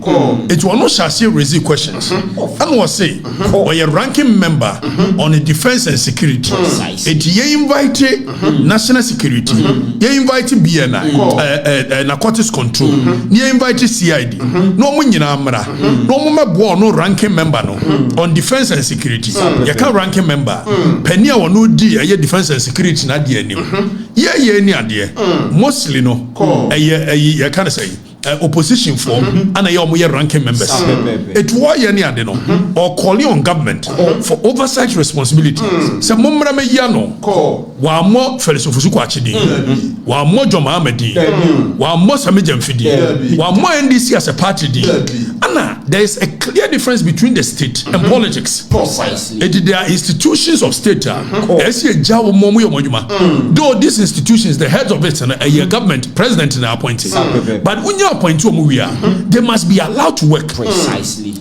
it will not shall see raise questions. And was say, or a ranking member on the defense and security, it ye invited national security, ye invited BNI, narcotics control, ye invited CID, no munyina amra, no mama boy, no ranking member no on defense and security. You can't ranking member. Penny or no D, a defense and security na di any. Ye ni adie. Mostly no. You can't say. Opposition form and a ranking members. It was any adeno or calling on government for oversight responsibility. Some Mumra Yano, one more Felisofusukachidi, one more John Mohamedi, one more Samijan Fidi, one more NDC as a party. Anna, there is a clear difference between the state and politics. There are institutions of state. Though these institutions, the heads of it, and a government president are appointed. But when you point to they must be allowed to work. Precisely.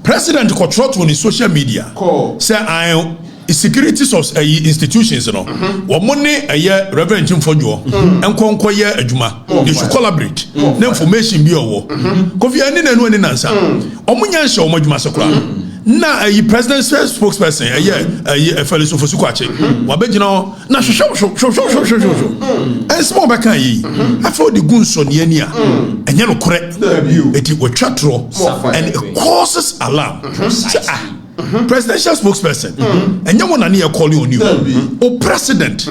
President control on his social media. Say I securities of institutions, you know. What money a year Reverend Tim for you and conquer a juma. They should collaborate. No information be over. Kofi ani na no ani nansa. Omunya show omajuma sokra. Na a president's spokesperson a fellow of Sukwache. Wabejino na show. And small back I feel the goons on Yenia and yellow correct. It will chatro and it causes alarm. Presidential spokesperson and you want to call you on you. Oh, president,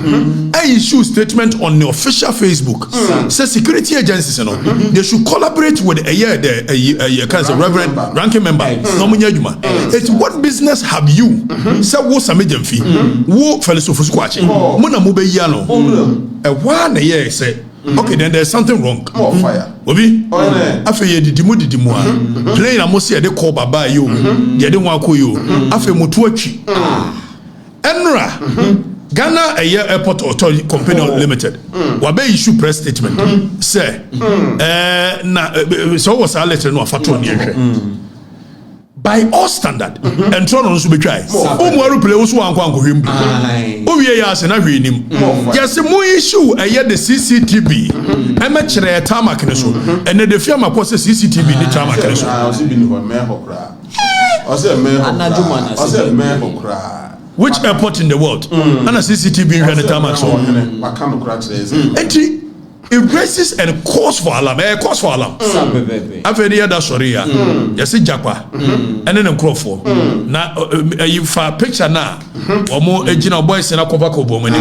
I issue statement on the official Facebook. Say security agencies, you know, they should collaborate with a reverend ranking member. It's what business have you? Say what's a medium fee? Wo fellows of Squatching. Mona Mube Yano. A 1 year say. Okay, then there's something wrong. More fire. Obi, after you did the playing a mosia de call baba you, they didn't want to you. After Mutuachi, Enra, Ghana a year airport authority company limited. Wabe issue press statement. Say, so was our letter no fatron. By all standard, and Tron on Subichai. Omaru play also one him. Oh, yes, and I read him. Yes, a more issue, I had the CCTV. I'm a chair at Tarmac, and then the firm possesses CCTV in the Tarmac. I was a man. Which airport in the world? And a CCTV in the Tarmac. It raises and cause for alarm. Cause for alarm. I've heard the other story. You see Japa, and then a crop for. Now, you for picture now, or more original boys in a Copaco woman.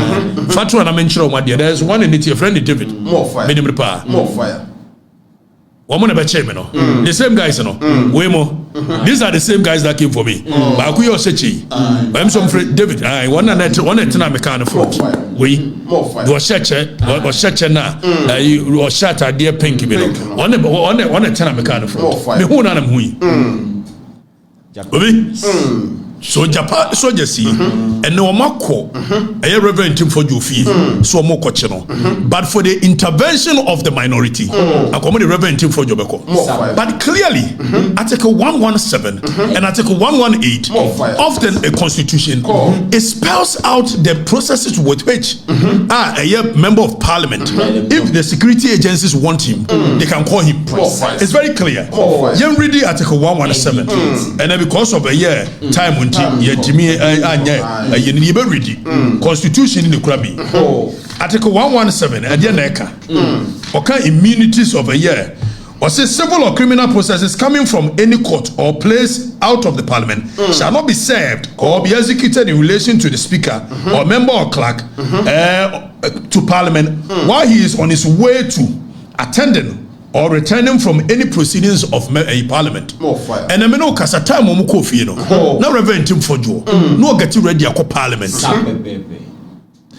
Fatu and I mentioned my dear. There's one in it, your friend David. More fire. Minimum power. More fire. Woman about chairman, the same guys, you know. Way more. These are the same guys that came for me. But we also say, I'm some friend David. I want to turn a mechanic for we was such a now. You was shot at dear pinky middle. One to turn a mechanic for me. Who none of so Japan soldier see and no mako a reverend him for you fee so more cochino but for the intervention of the minority a common reverend him for Jobeko but clearly Article 117 and Article 118 of the Constitution it spells out the processes with which a member of parliament if the security agencies want him they can call him. It's very clear. You read the Article 117 and then because of a year time when Yetimi Constitution in the Krabi. Article 117 and Yaneka. Okay, immunities of a year. or say civil or criminal processes coming from any court or place out of the parliament shall not be served or be executed in relation to the speaker or member or clerk to parliament while he is on his way to attending or returning from any proceedings of a parliament. And I mean, no, cause a time on Kofi, no reverend him for Joe, no get ready for parliament.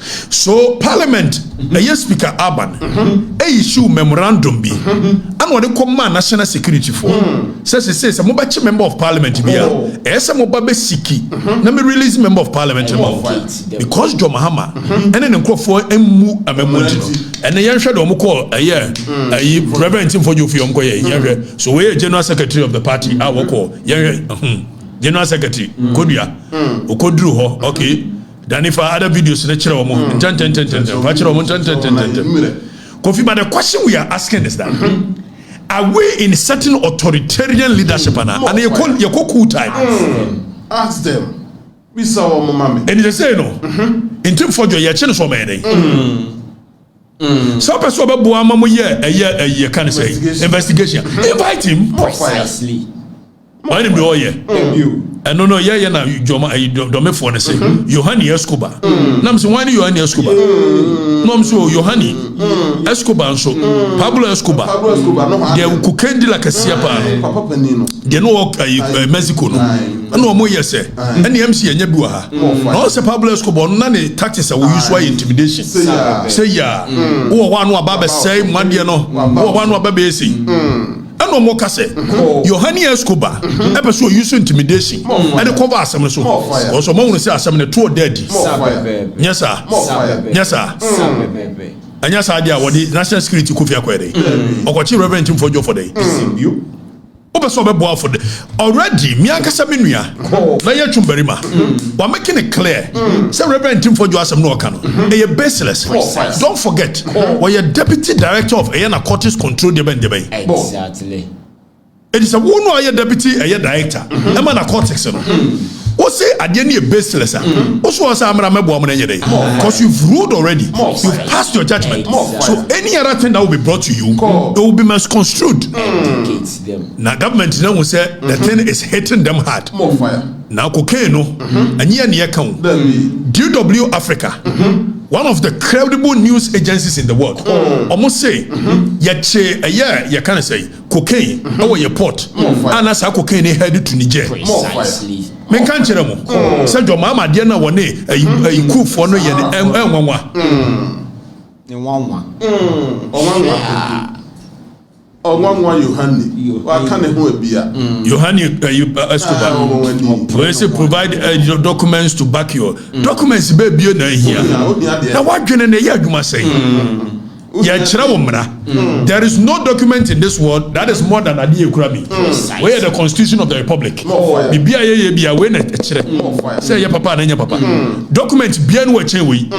So parliament, a yes speaker Aban, a issue memorandum be, and what they call national security for. Says it says a mobile member of parliament be a mobile siki, let me release member of parliament because John Mahama and then for emu a memorandum and the young shadow call a year a reverend him for you for your so we general secretary of the party I will call general secretary Kodia Okodru okay. Then if I other videos lecture Kofi, but the question we are asking is that are we in certain authoritarian leadership and you call cool time? Ask them. We saw mommy. And they say no. In terms for your channel so many. So person be boa mamu a year can say investigation. Invite him precisely. Why him do here? And no, yeah, na Joma, Dome for say, Yohani Escobar. Nam so why Yohani Escobar? No, so Yohani Escobar, so Pablo Escobar. They will candy like a siapa. They know Mexico. No more, yes, sir. And the MC and Yabuaha. Also, Pablo Escobar, none tactics are usually intimidation. Say, yeah, or one wababa say, Mandiano, or one wababesi. No more kase. Yohani Escobar. Episode use intimidation. And the cover some so. Also, more say some the two dead. Yes, sir. Yes, sir. And yes, idea what the national security could be acquired. Okatakyie reverend him for you for day. You. For already, Miakasa Minia, Laya Chumberima, we're making it clear. Say Reverend Tim for you as a no cano. They are baseless. Don't forget, we're a deputy director of Ayana Cortis Control Debate. Exactly. It is a one who deputy a director. Emana Cortex. What say at the end of baseless? Also, as I'm because you've ruled already, you've passed your judgment. So any other thing that will be brought to you, it will be misconstrued. Now, government now will say the thing is hitting them hard. More fire. Now, cocaine, and near account. DW Africa, one of the credible news agencies in the world, almost say, a year, you can't say cocaine over your port, and as a cocaine headed to Niger. Precisely. Men can't tell them. Said your mama, Diana, one day, a cook for no year, Yohani. Why can't who be a Yohani Escobar? When you provide your documents to back your documents, baby, you're here. Now, what can you must say? There is no document in this world that is more than a dear Krami. Where the Constitution of the Republic. Say your papa and your papa. Documents beyond what we.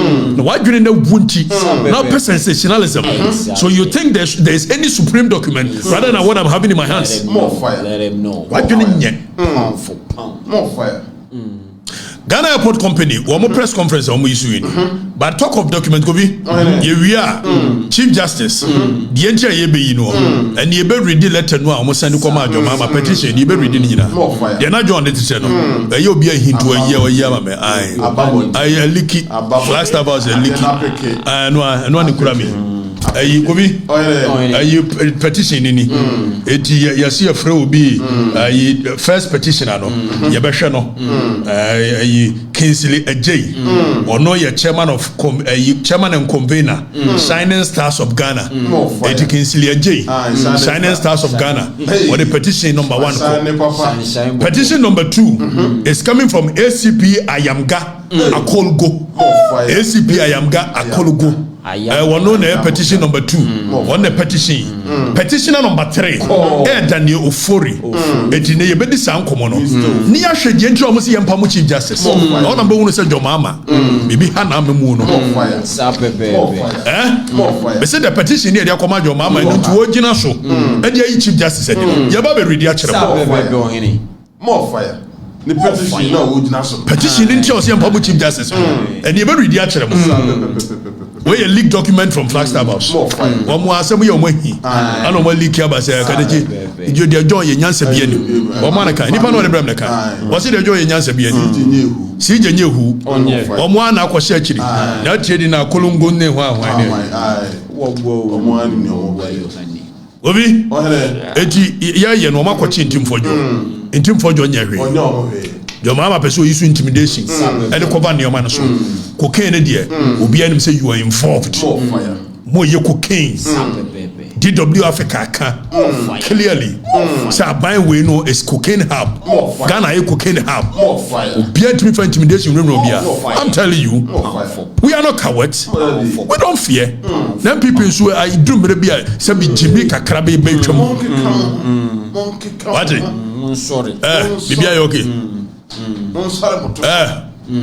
Why do you know Wunti? Now sensationalism. So you think there is any supreme document rather than what I'm having in my hands? More fire. Let him know. What do you need? Pound for pound. More fire. Ghana Airport Company, one more press conference on issue. But talk of document, here we are, Chief Justice, the entire and you better read the letter no almost send command your mama petition, you better read it. They're not joined the channel. You'll be a hint to a year, I leaky, Flagstaff was a leaky, and one Kurami. You petition in it. You see a friend will be first petitioner. You better know. Kinsley J. Or no, you're chairman of chairman and convener, Shining Stars of Ghana. It Kinsley J. Shining Stars of Ghana. Or the petition number 1. Petition number 2 is coming from ACP Ayamga Akolgo. ACP Ayamga Akolgo. One on petition number 2. One petition. Petitioner number 3. Daniel Ofori. It in a bedi sound common. Near Shedjentro almost Yampamu Chief Justice. All number 1 said your mama. Maybe Hannah Moon. They said the petition here, they command your mama and to original show. And the Chief Justice said, Yababe read more fire. The petition no would not petition in Chelsea and public Chief Justice. And you better read the actual. Where a leaked document from Flagstaff House. One more assembly on Wahi. I don't want leak here, but say, Kadaji, you did joy in Yansa Bienu. Or Monaca, any one of the Bremaka. Was it a joy in Yansa Bienu? See the new who on one aqua searching. Not trading our Columbo Newa. Obi, eti ya no makwachi ntim fojo. Ntim fojo nyahwe. Your mama pursue you intimidation. And the cover near man so. Cocaine dear. Obi anim say you are involved. More ye cocaine. DW Africa clearly. So by we know is cocaine hub. Ghana a cocaine hub. Obi to me for intimidation I'm telling you. We are not cowards. We don't fear. Then people who I do maybe say be Jimmy Kakrabe Belchum. What? Sorry. Bibi okay.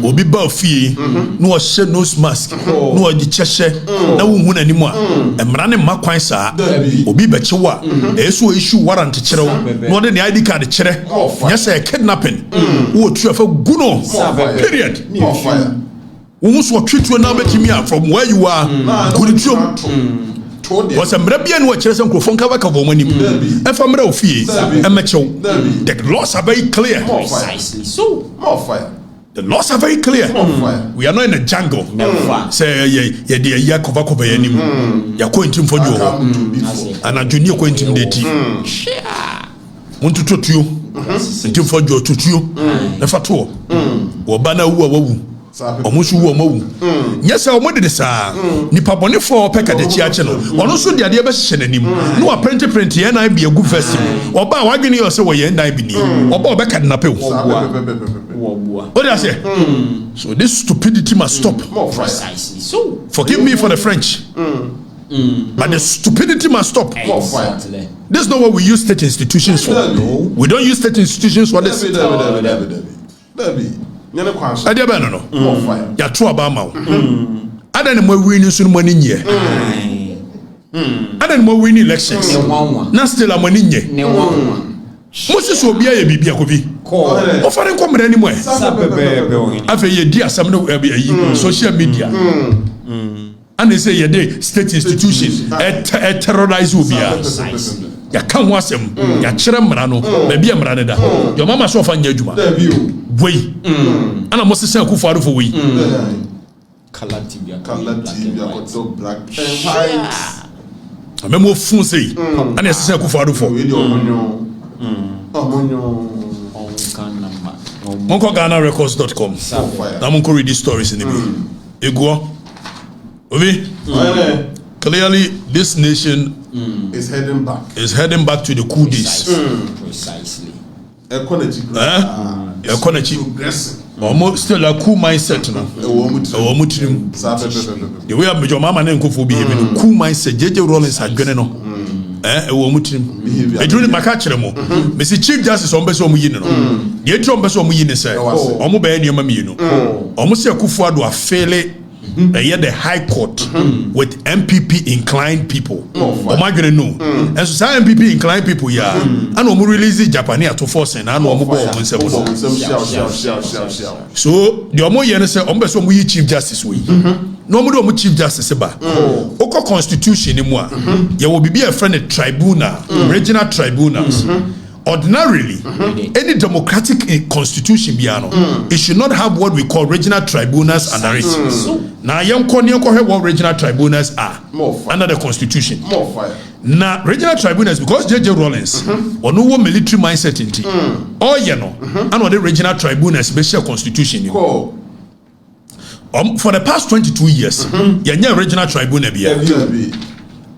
Obi ba fie no she nose mask no di chehye na wo na nimu a emra ne makwan saa obi be chewa eso issue warrant kire wo no de ne ID card kire nya say kidnapping wo tu afa guno period wo so twetwe na betimi a from where you are good to was a Mrabian watch and Crofon Kavaka of Monim. And from Rofie, and Macho. The laws are very clear. Precisely so. More fire. The laws are very clear. We are not in a jungle. Say, yeah, dear Yakovako Bayanim. You're going to for you. And a junior going to date. Want to talk to you until for you to you. Never to. Or Bana woo. Omusu wo mawu nyesa omode de saa nipa bone for peka de chiache no ono so de ade be hye nanim no wa print ye na be agu first oba wadwene yo se wo ye ndan bi ni oba obeka de na pe wo what do I say so this stupidity must stop. Precisely so. Forgive me for the French but the stupidity must stop. Exactly. This is not what we use state institutions for. No. We don't use state institutions for this. Ade ba no ya to aba ma wo ada ne mo win so mo ni nye ada ne mo win elections na still am ni nye mo se so bia ye bibia ko bi o fare nko mra ni mo afa ye di asam no ayi social media and they say ye dey state institutions terrorize obia ya kan ho asem ya kire mra no ba bia mra ne da your mama so fa nya adwuma way ana mo sese akufo ado for way color TV got so black and white amemo fun sei ana sese akufo ado for monko GhanaRecords.com na monko read these stories in the ego obi clearly this nation is heading back to the coup days. Precisely. Economy almost still a cool mindset no the way am your mama na nkofo bi hebe cool mindset jeje Rollins adwene no ewo mutrim e duru ni maka kire mo me si chief justice on beso omuyi no de etro on beso omuyi ne say omo ba enioma mi no omo se akufo ado afele the High Court with MPP inclined people. Omagene no. And so MPP inclined people yeah. And omo release Japanese to force and omo bo omo nsebo. So the omo ye say omo beso omo yi chief justice we. No omo do omo chief justice ba. Oko constitution ni mu a ye will be a friend tribunal, regional tribunals. Ordinarily, any democratic constitution it should not have what we call regional tribunals under it. Now, young what regional tribunals are under the constitution. Now, regional tribunals, because J.J. Rollins, or no military mindset in and the regional tribunals, special constitution. For the past 22 years, you regional tribunal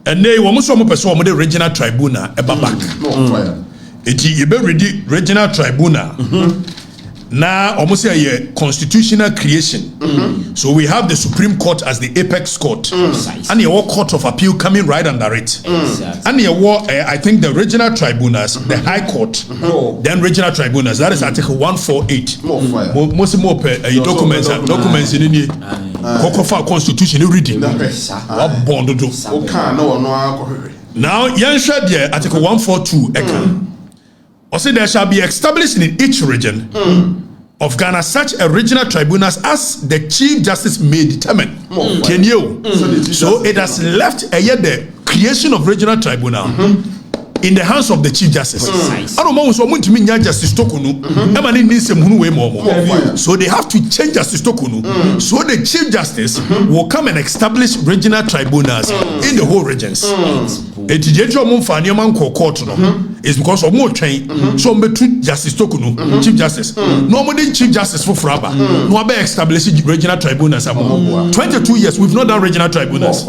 and they were most of the regional tribunal back. You be ready regional tribunal. Now almost a constitutional creation. So we have the Supreme Court as the apex court, and your court of appeal coming right under it. And your I think the regional tribunals, the High Court, then regional tribunals. That is Article 148. Most more documents in the Kokofa Constitution. You reading? What bond do? Now, Yansha there Article 142. Also, there shall be established in each region of Ghana such a regional tribunals as the Chief Justice may determine. Can you? So it has left the creation of regional tribunal in the hands of the Chief Justice. I don't know so much to mean Justice Tokunu. So they have to change Justice Tokunu. So the Chief Justice will come and establish regional tribunals in the whole regions. It's because of more train. So Justice Tokunu, Chief Justice. Normally Chief Justice for Fraba. No be establish regional tribunals. 22 years we've not done regional tribunals.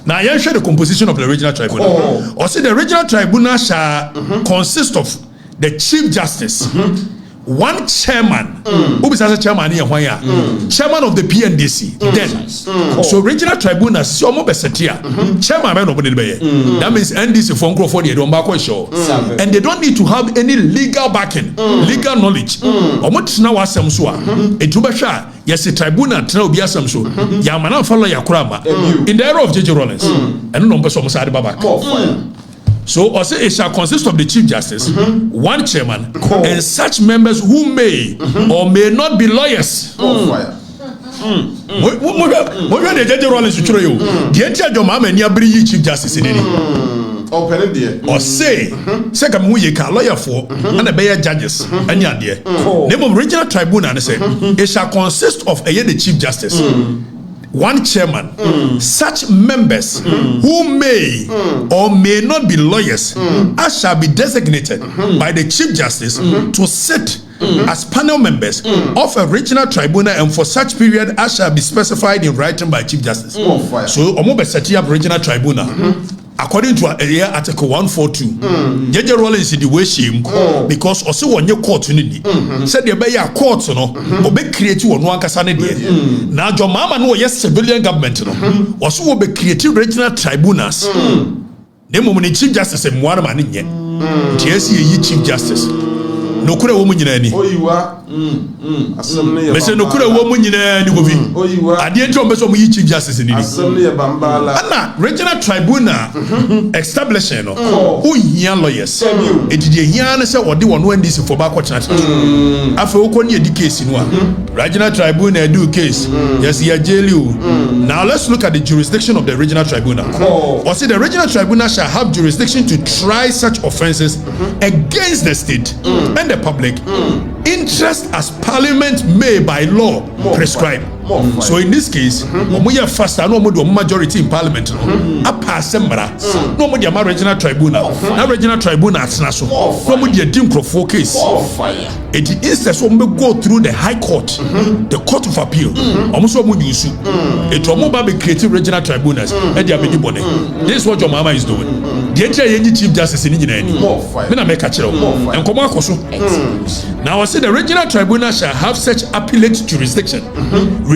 Now, I share the composition of the regional tribunal. Or say the regional tribunal shall consist of the Chief Justice, one chairman, who is as a chairman here, chairman of the PNDC. Then, so regional tribunal, so mo besetia, chairman man of the that means NDC for Crawford, they don't back show, and they don't need to have any legal backing, legal knowledge. Or what now was some so a tubasha. Yes, a tribunal tell be some so. Yamana follow Yakrama in the era of Judicial and no person side babak. So also it shall consist of the Chief Justice, one chairman, and such members who may or may not be lawyers. What the Judicial Rollins to show you? The entire Jomama and Yabri Chief Justice in any. Or say, second we can lawyer for and a bear judges and your dear. Name of regional tribunal and say it shall consist of the Chief Justice, one chairman, such members who may or may not be lawyers, as shall be designated by the Chief Justice to sit as panel members of a regional tribunal and for such period as shall be specified in writing by Chief Justice. So, Omo be setting up regional tribunal. According to Article 142, Judge Rollins in the way shame because also when you court said the be a court no be create one kasane de. Now your mama no yes civilian government no also will be creating regional tribunals. The moment Chief Justice and one man in ye Chief Justice. No kure wo munyina ni. Mese no kure wo munyina ni gobi. Ade nti ombeso mu yi Chief Justice ni. Ana regional tribunal establishing no. Who hia lawyers. Edide hia na se ode wono NDC for back church. Afa wo koni edi case no a. Regional tribunal do case. Yes ya jail you. Now let's look at the jurisdiction of the regional tribunal. Or say the regional tribunal shall have jurisdiction to try such offences against the state and the public interest as parliament may by law prescribe. So in this case, we are faster no more majority in parliament. A pass sembra no more the regional tribunal. Now regional tribunal at naso. No more the dim crofo case. It instead so we go through the high court, the court of appeal. Almost so we use it. Omo be creative regional tribunals. This is what your mama is doing. The entire Chief Justice in Nigeria. Me na make a chiro. And come on koso. Now I say the regional tribunal shall have such appellate jurisdiction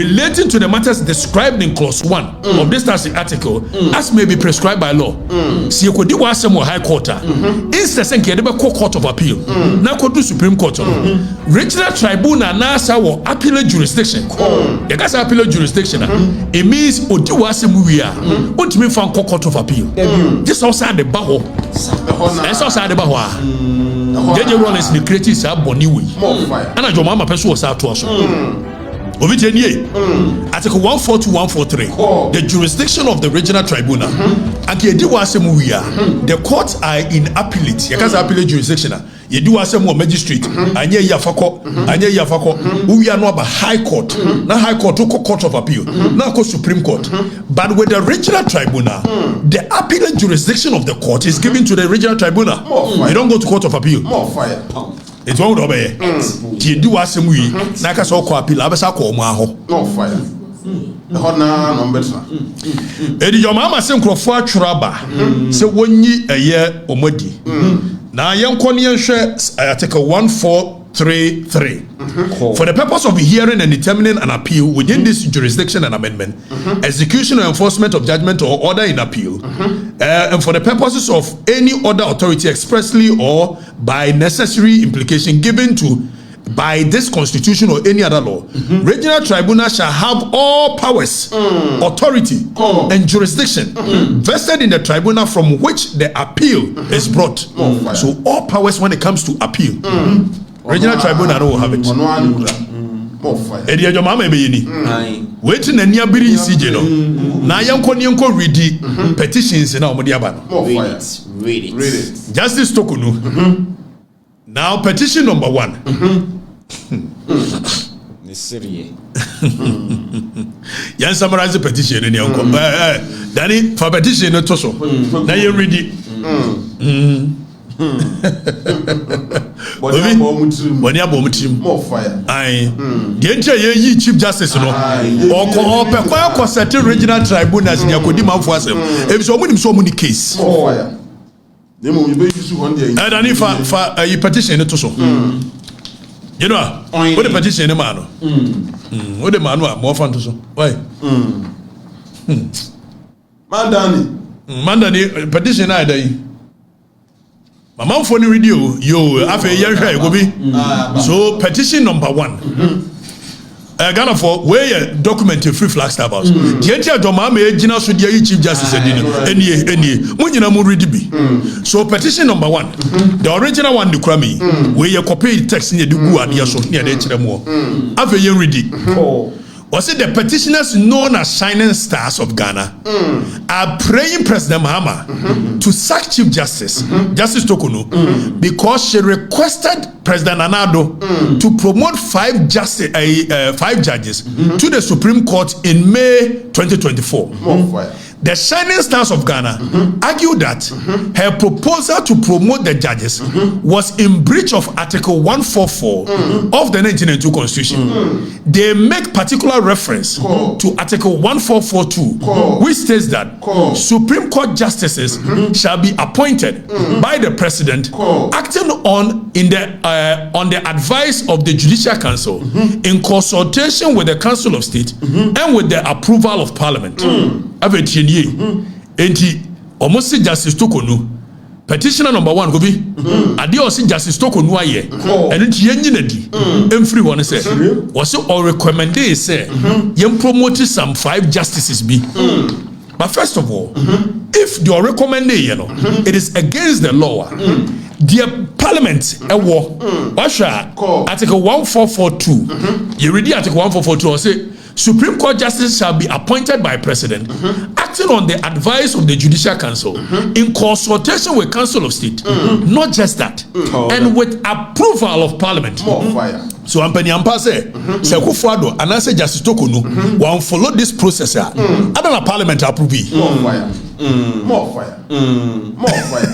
relating to the matters described in clause 1 of this article as may be prescribed by law. See you could do one some high court. Instead of court of appeal. Now could do Supreme Court. Regional tribunal now our appellate jurisdiction. The gas appellate jurisdiction. It means Oduwase we are. What mean from court of appeal? This outside the baho. That's outside the baho. Judge Rollins the creative are boni we. And I mama person was out to us. Article 142, 143, the jurisdiction of the regional tribunal. The courts are in appellate. Because appellate jurisdiction. You do as a magistrate. Anye yafako. We are not a high court. Not high court, court of appeal. Not Supreme Court. But with the regional tribunal, the appellate jurisdiction of the court is given to the regional tribunal. You don't go to court of appeal. It's one of the you do as we Naka so called appeal. Abasako maho. No fire. The Hona no better. Eddie, your mama sent Crawford Traba. So when ye a year or muddy. Now, young Conian share Article 1433. For the purpose of hearing and determining an appeal within this jurisdiction and amendment, execution or enforcement of judgment or order in appeal, and for the purposes of any other authority expressly or by necessary implication given to by this constitution or any other law, regional tribunal shall have all powers, authority, and jurisdiction vested in the tribunal from which the appeal is brought. So all powers when it comes to appeal. Regional tribunal will have it. More fire. Eddie your mama be ni. Waiting and near Biri CJ no. Na yanko read petitions na omodi aba no. More fire. Read it. Justice Tokunu. Now petition number 1. Yan summarize the petition in yanko. Danny for petition no to so. Na you read it. When you more fire. Aye. The entire ye Chief Justice no. Or per certain regional tribunals in Yakodima for us. If so many case. More fire. The moment you use one day. And if you petition to so. You know, what the petition in man. What the man more fun to so. Why? Mandani petition I day. Mama phone radio yo afa yehwe go bi so petition number 1 Ghana for where document free Flagstaff House the entire doma me gina so the Chief Justice any mo nyina mo read bi so petition number 1 the original one the krami where you copy text near the gu ade so near the kire mo afa yen read was it the petitioners known as Shining Stars of Ghana are praying President Mahama to sack Chief Justice, Justice Tokunu, because she requested President Anado to promote 5 judges to the Supreme Court in May 2024. The Shining Stars of Ghana argued that her proposal to promote the judges was in breach of Article 144 of the 1992 Constitution. They make particular reference to Article 1442, which states that Supreme Court justices shall be appointed by the President, acting on the advice of the Judicial Council, in consultation with the Council of State and with the approval of Parliament. Enti almost Justice Tokunu petitioner number 1 go be ade o si Justice Tokunu aye eno ti yenyina di emfiri won say was all recommend say yen promote some 5 justices be. But first of all, if you are recommending, it is against the law. Dear Parliament, Article 1442. You read Article 1442 or say Supreme Court justices shall be appointed by President, acting on the advice of the Judicial Council, in consultation with Council of State. Not just that, and with approval of Parliament. More fire. So Ampani Ampa say, Sekufuado, and I say Justice Tokunu, will follow this process. I don't know Parliament approve. More fire. More fire. More fire.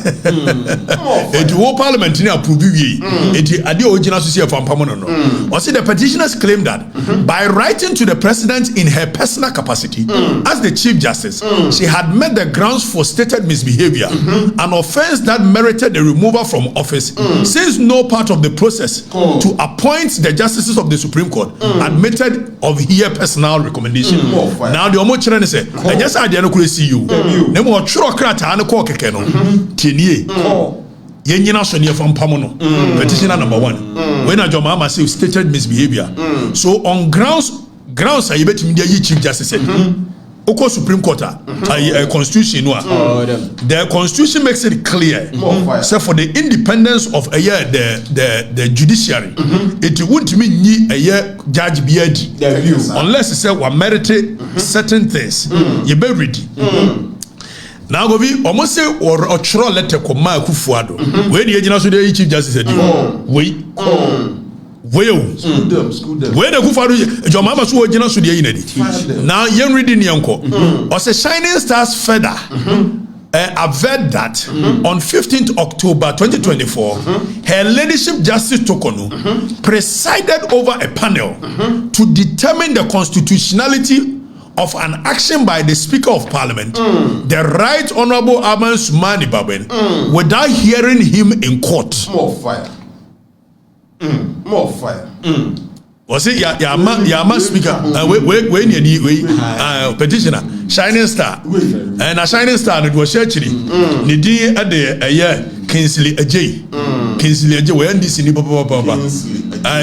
It will Parliament approve. It the original associate from Pamono. Or see the petitioners claim that by writing to the President in her personal capacity as the Chief Justice, she had met the grounds for stated misbehavior, an offense that merited the removal from office, since no part of the process to appoint the justices of the Supreme Court admitted of her personal recommendation. Now the Omo Chirene say, I just I didn't see you. Nemo churo krata ane ko keke no. Tinie. Yenyina so near from Pamono. Petitioner number 1. When a Jomama say stated misbehavior. So on grounds I bet him the Chief Justice said. Oko Supreme Court constitution the constitution makes it clear so for the independence of the judiciary it won't mean a judge BID unless it say we merited certain things you be ready. Now go be almost say or chro letter koma Akufuado when the agent so the Chief Justice said school them. Where the Kufaru, your mama so original so the now young reading yanko. Or say Shining Stars Feather averred that on 15th October 2024, her ladyship Justice Tokunu presided over a panel to determine the constitutionality of an action by the Speaker of Parliament, the Right Honorable Aman Sumani Baben, without hearing him in court. More fire. More fire. Was it Yama Speaker? Petitioner, Shining Star, and a Shining Star it was actually Nidi at the Kingsley Ajay. Kingsley Ajay, where this in Papa.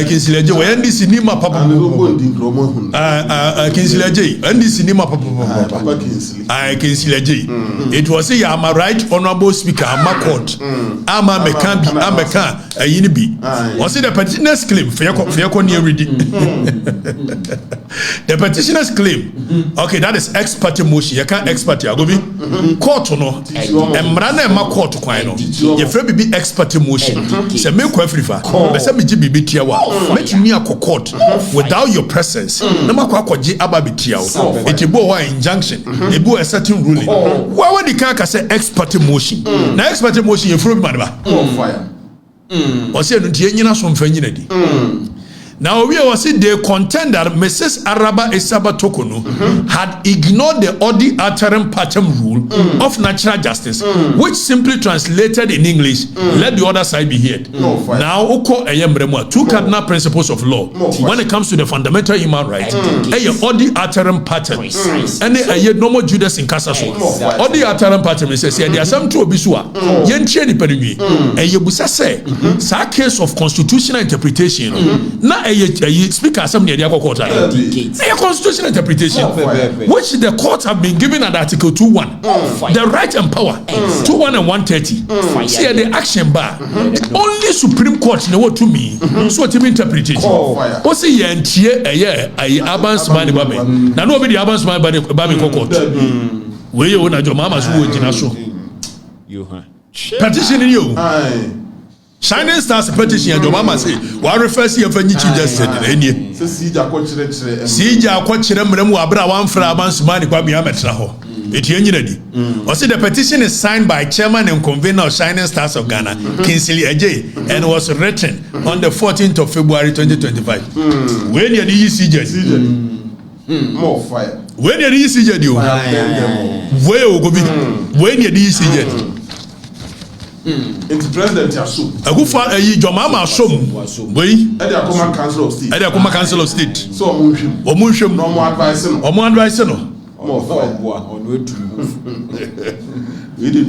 Kinsley Ajay we NDC ni ma papa Kinsley Ajay NDC ni ma papa Kinsley Ajay it was say am right honorable speaker am court ama meka bi ameka ayini bi was the petitioners claim fear near reading the petitioners claim okay that is ex parte motion you can't ex parte agobi court no emra na ma court kwan no ye frɛ bibi ex parte motion say me ko Afrifa be say me gi bibi tia wa metumi akɔ court without your presence na ma kɔ akɔgye aba bitia wo etibo wa injunction ebu a certain ruling why the can say ex parte motion na ex parte motion ye frɛ bi ma fire o say no tie nyina so mfa nyina di. Now we was they contend that Mrs. Araba Esaba Tokono had ignored the Odi Alteram Patem rule of natural justice, which simply translated in English, let the other side be heard. Now, Oko Ayembremo, two cardinal principles of law when it comes to the fundamental human right. Odi Alteram Patem, and a normal Judas in Casaso. Odi Alteram Patem says, there are some two Bisua, Yen Chedi Perimi, and Yabusa say, sa case of constitutional interpretation. Now, speaker some near the court a constitutional interpretation which the courts have been given at Article 2:1 the right and power 2:1 and 130 see the action bar only Supreme Court know what to me so what mean interpretation what say ye ntie abans man ba me na no be the abans man ba me court we you na jo mama so wo gina so petition you Shining Stars petition and your mama say, "What refers here for Chief Justice?" Sija kwachire mremu abra wan fra abans mani kwa biya metra ho. Eti enyi nadi. O say the petition is signed by chairman and convener of Shining Stars of Ghana, Kinsley Ajay, and was written on the 14th of February 2025. When you the CJ? More fire. When you the CJ do? Where you go be? When you the CJ? Into President Yasu. Akufa Jomama Asom. We Akoma Council of State. Akoma Council of State. So Omunshim. No more advice. More advice no. More fire.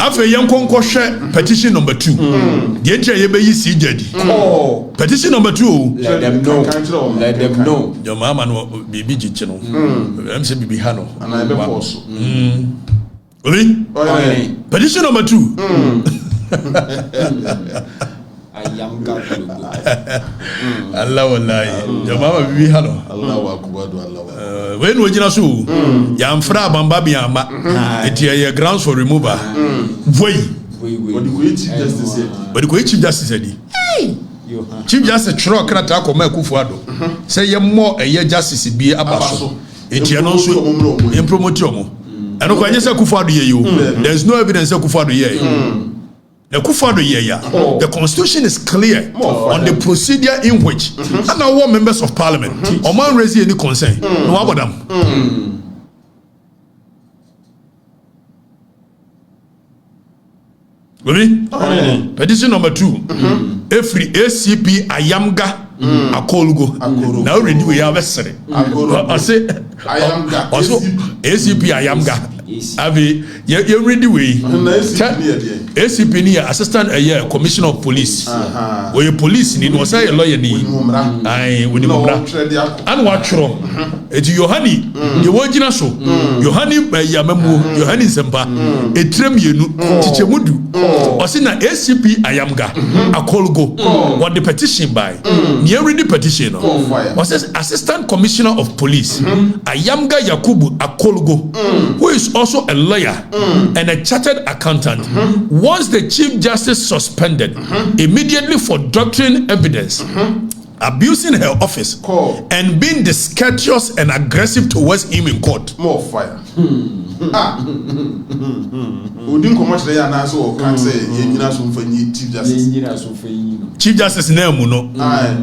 After young share petition number 2. The NJ be CJD. Petition number 2. Let them know. Let them know. Your mama no bibi jichino. MC bibi hano. And I be force. Petition number 2. Allah wallahi jama'a bibi hano Allahu akbar Allah when we jina so ya mfra bamba bi ama etie grounds for removal voy but the Chief Justice said Chief Justice tro krata ko ma kufu ado say ye mo eye justice bi abaso etie no so em promote omo eno ko anye say kufu ado ye yo there is no evidence say kufu ado ye the constitution is clear on the procedure in which and our members of parliament or man raise any concern no about them. Petition number 2 every ACP Ayamga Akolgo now ready we have a say Ayamga ACP Ayamga Avi, you ready way? ACP ni assistant commissioner of police. Where you police ni no say a lawyer ni. Ai, we ni mumra. And what wrong? Eti Yohani, you wajina so. Yohani ya memu, Yohani sempa. Etrem yenu, tichemudu. Osina ACP Ayamga Akolgo. What the petition by? Ni ready petition. Was assistant commissioner of police. Ayamga Yakubu Akolgo, who is also a lawyer and a chartered accountant, once the Chief Justice suspended immediately for doctrine evidence, abusing her office, and being discourteous and aggressive towards him in court. More fire. Udin come much there now, so can say Yena Sumfani Chief Justice. Chief Justice name no.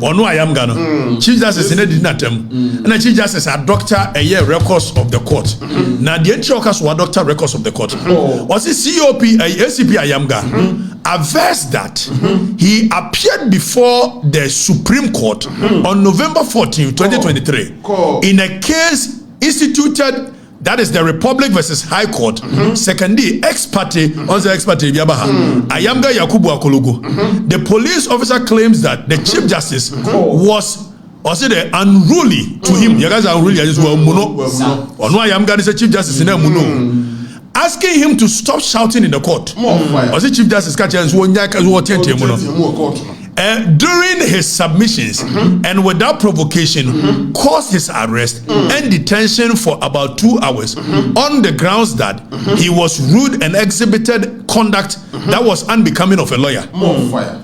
Or no Ayamga no. Chief Justice did not and the Chief Justice a doctor a year records of the court. Now the entry were doctor records of the court. Was it COP ACP Ayamga averse that he appeared before the Supreme Court on November 14, 2023 in a case instituted That is the Republic versus High Court. Secondly, ex parte, also ex parte Biabaha. Ayamga Yakubu Akologo. The police officer claims that the Chief Justice was also the unruly to him. You guys are unruly as well. Muno. Or no, Ayamga is a Chief Justice in Muno. Asking him to stop shouting in the court. Also, Chief Justice Kachans during his submissions and without provocation caused his arrest and detention for about 2 hours on the grounds that he was rude and exhibited conduct that was unbecoming of a lawyer. More fire.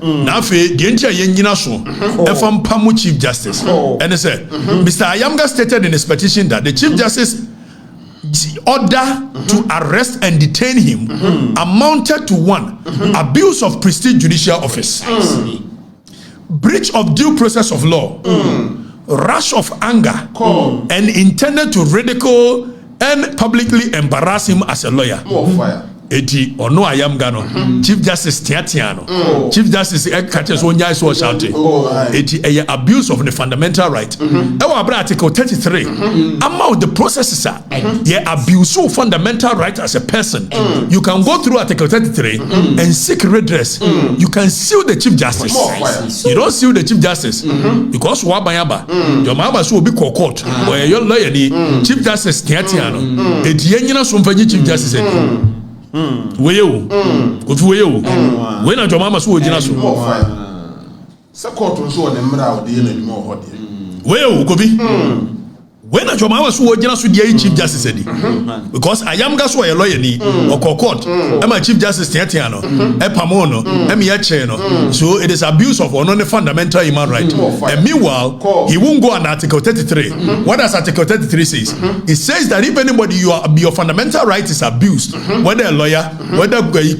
Now, the entire Yengina so, from Pamu Chief Justice, and they said, Mr. Ayamga stated in his petition that the Chief Justice order to arrest and detain him amounted to 1, abuse of prestige judicial office, breach of due process of law, rush of anger, and intended to ridicule and publicly embarrass him as a lawyer. More fire. Eti ono Ayamga no Chief Justice Tiatiano Chief Justice Ekatches Onya so shouting eti abuse of the fundamental right Article 33 among the processes are abuse of fundamental right as a person. You can go through Article 33 and seek redress. You can sue the Chief Justice. You don't sue the Chief Justice because wabayaba your mama so be court where your lawyer Chief Justice Tiatiano eti yenyina so mfanyi Chief Justice Weyo, when a mama so would so. Support so on the mouth, the more hot. Well, Kobe. When a mama so would so the Chief Justice said, because I am gas a lawyer or court, I'm a Chief Justice Tiatiano, a Pamono, Cheno. So it is abuse of one fundamental human right. And meanwhile, he won't go on Article 33. What does Article 33 says? It says that if anybody your fundamental right is abused, whether a lawyer, whether you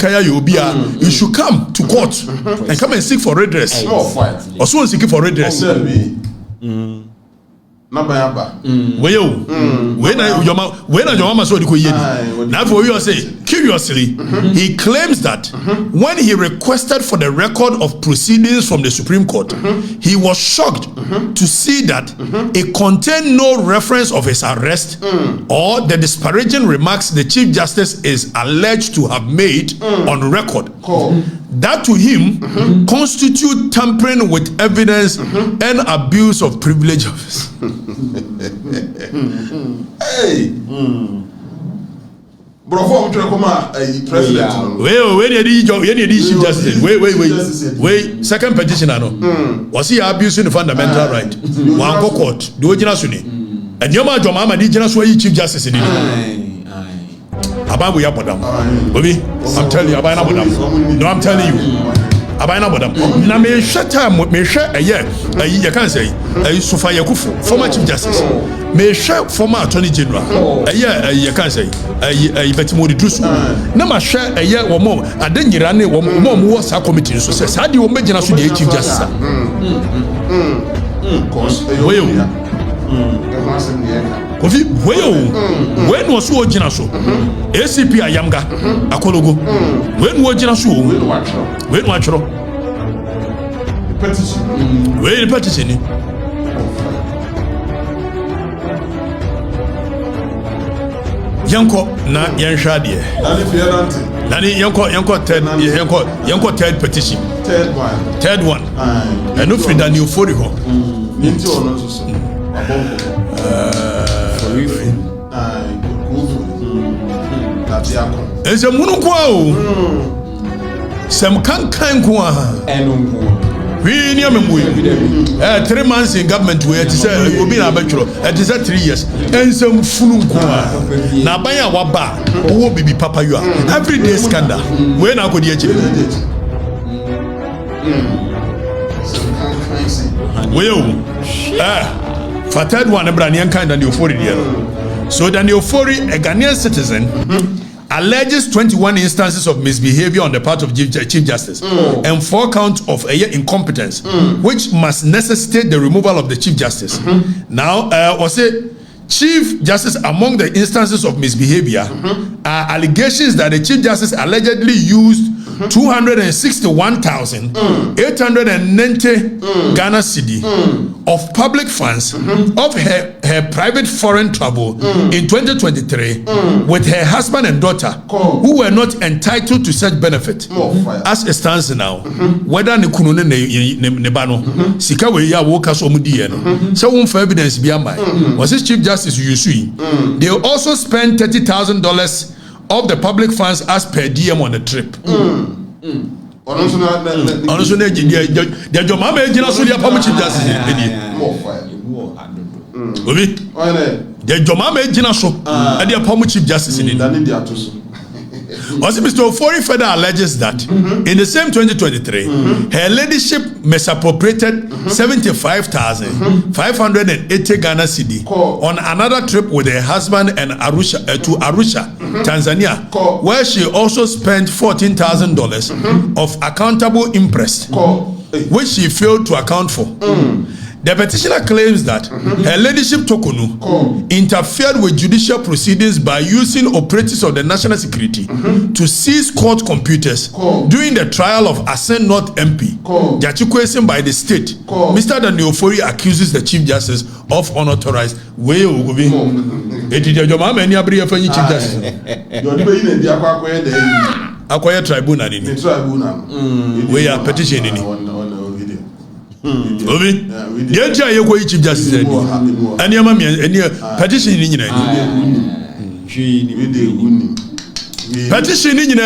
should come to court and come and seek for redress. Or someone seeking for redress. When your mama saw the now for you say curiously, he claims that when he requested for the record of proceedings from the Supreme Court, he was shocked to see that it contained no reference of his arrest or the disparaging remarks the Chief Justice is alleged to have made on record. That to him constitute tampering with evidence and abuse of privilege office. Hey, bro, president. Wait, second petition, I know. Was he abusing the fundamental right? One court, do it, and your mama did Chief Justice in Ababu Yapodam. Baby, I'm telling you, Abainabodam. No, I'm telling you. Abainabodam. Now, me shut time, me share a year, you can't say, Sofia Kufu, former Chief Justice. Me share former Attorney General. A year, you can't say, a Betimodi Drusu. Nama share a year or more. I didn't run it or more was our committee. So says, how do you imagine us to be a Chief Justice? Kofi, when was so general? ACP Ayamga, Akologo. When was general? When watch Petition. When petition. Yanko na Yanshadi. Nani Yanko third petition. Third one. And no free than you for you. It's a Munuquao. Some can't go. We near me. 3 months in government where it is you'll be a bachelor. It is 3 years. And some Funukua. Now by our bar, who will be Papa you are. Every day scandal. When I could yet. Well, for third one, a brand young kind of Euphoria. So then Euphoria, a Ghanaian citizen, alleges 21 instances of misbehavior on the part of Chief Justice and 4 counts of incompetence, which must necessitate the removal of the Chief Justice. Now, was it Chief Justice among the instances of misbehavior are allegations that the Chief Justice allegedly used 261,890 Ghana cedi of public funds of her private foreign travel in 2023 with her husband and daughter who were not entitled to such benefit as it stands now. Whether ne kunu ne ba no sika we ya wo ka so mu die no so won for evidence bi am by was this Chief Justice Yusui. They also spent $30,000 of the public funds as per diem on the trip. Honestly, the Jomama Ejina so dia pamu Chief Justice Obi the Jomama Ejina so dia pamu Chief Justice ni also, Mr. Ofori further alleges that in the same 2023, her ladyship misappropriated 75,580 Ghana cedi on another trip with her husband and Arusha to Arusha, Tanzania, where she also spent $14,000 of accountable interest, which she failed to account for. The petitioner claims that her ladyship Tokunu interfered with judicial proceedings by using operatives of the national security to seize court computers during the trial of Asen North MP, Jachikwesen by the state. Mr. Daniel Ofori accuses the Chief Justice of unauthorized way of tribunal. We are petitioning. Obi, the entire Chief Justice said, and your mammy and your petition in petition in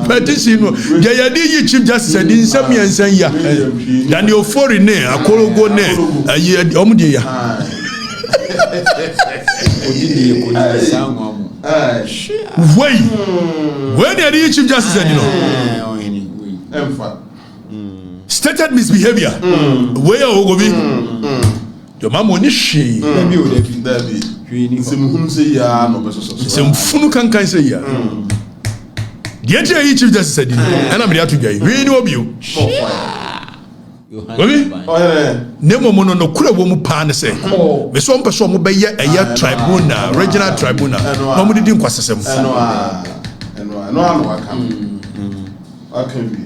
petition. Jayadi Chief Justice said in some years and ya than your foreign name, a colo go name, a year Omudia. Wait, where did the Chief Justice said, stated misbehavior. Where are we? Your mom won't she? Some funu can say ya. The entire Chief Justice said, and I'm here to get we know you. Nemo mono no kura womu pan say. Me so person mo be a tribunal, regional tribunal. No mo didn't kwasesem. No, I can be.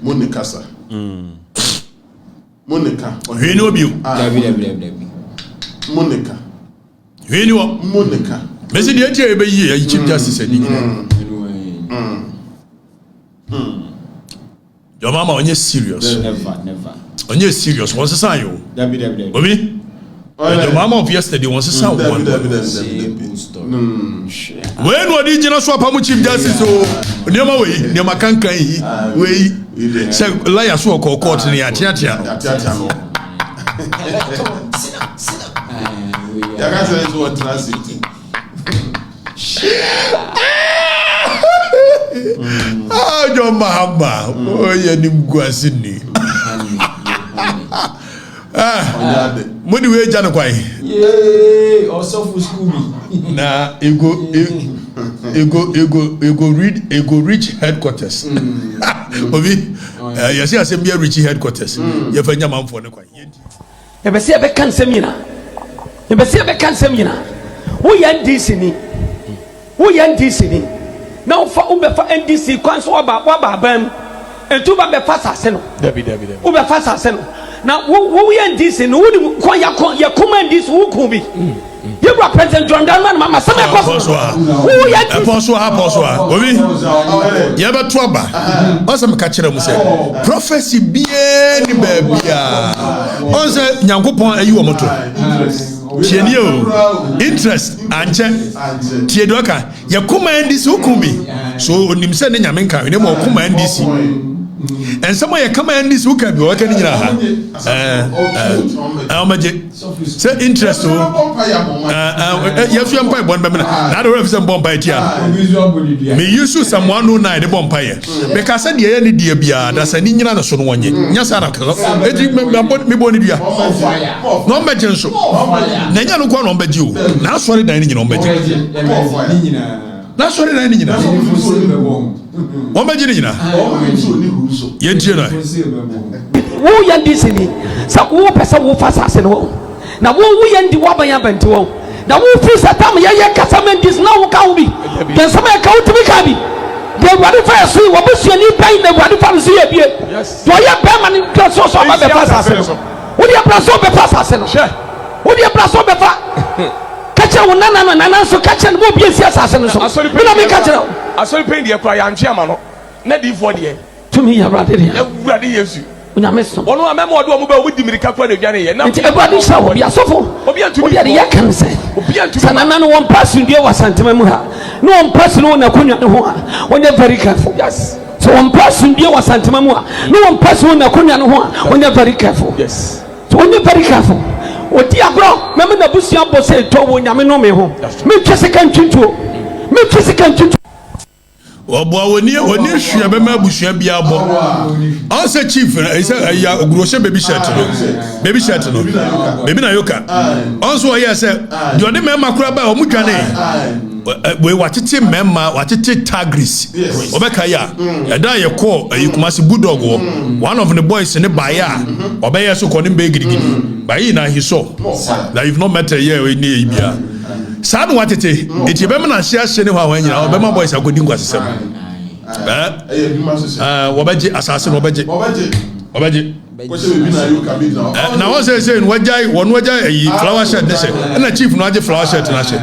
Monica, sir. Monica. We know you. Monica. We know Monica. Messi, the entire be here, Chief Justice said. Your mama on you serious. Never. On you serious. What's the sign you? Obi? The mama of yesterday wants to sound one. When what did you not swap how much Chief Justice? So, near my way, near my country, way. Say, liar, so called court in the Atiatia. Oh, your mama. Oh, you didn't go as Sydney. Money way Janakwai. Yay, also for school. Nah, you go reach headquarters. Obi, you see, I say, be a reach headquarters. You find your mom for the quiet. You be see a bekan semina. You be see a bekan semina. Who yan DC? Who yan DC? Now for Uber for NDC, Consul about Wabam, and two Babe Fassa. Uber Fassa. Now, who yan DC? Who ya command this? Who could be? You represent John Dalman, Mama. Some apostle. Obi, you have a trouble. Awesome catcher, prophecy be any baby. Also, Yankupon, you are motor. Interest and check Tiedoka. You command this who could be. So, him sending Yamenka, you never command this. And someone you command this who can be working in your hand. How much say interest? You have to empire one minute. Not a represent Bombay. Me use someone who night the Bombay. Because I said, the end dear Bia, that's an Indian son one year. Yes, I put me bonny. No mention so. Nanya no one on bed you. Now, sorry, dining on bed. That's what I need. What about you? Who yan disney? So, who person who fast as no. Now, who yan the Wabaya Bento? Now, who feels that time? Ya Casaman is now can be. Then some account to be cabby. The whatever see what was your new pain, the whatever see a beer. Yes. Do you pay money to so about the pass? Would you pass over pass? Would you pass over? Catch a woman and so catch and move your assassin. I saw you catch it. I saw you pay the cry and chairman. Not for the to me, you're right here. When I miss one of my more with the American Johnny, and everybody saw you are so full. I can say, and one person there was Santimamuha. No one person on a Kunya when you're very careful. Yes. So one person there was Santimamua. No one person on a Kunya when you're very careful. Yes. So when you're very careful. What dear bro, remember the Busia boss said to when I'm no me home. Me just a country to me just a country. Obo woni hwe be ma busua bia bo answer chief ya oguroshe baby shirt no baby na yoka also here say the only member kura ba o mu dwane we watete member watete tagris obeka ya eda ye call Kumasi bulldog one of the boys in the baya obeya so konim be gidigidi bayi na he saw that you've not met a year we near bia sad watete eti be na hia hye ne ho awan nyina be ma boys agodi nkwasesem wobaje assassin wobaje ko se be na yoka big now na won say wajai flower shirt ne she na chief no age flower shirt na she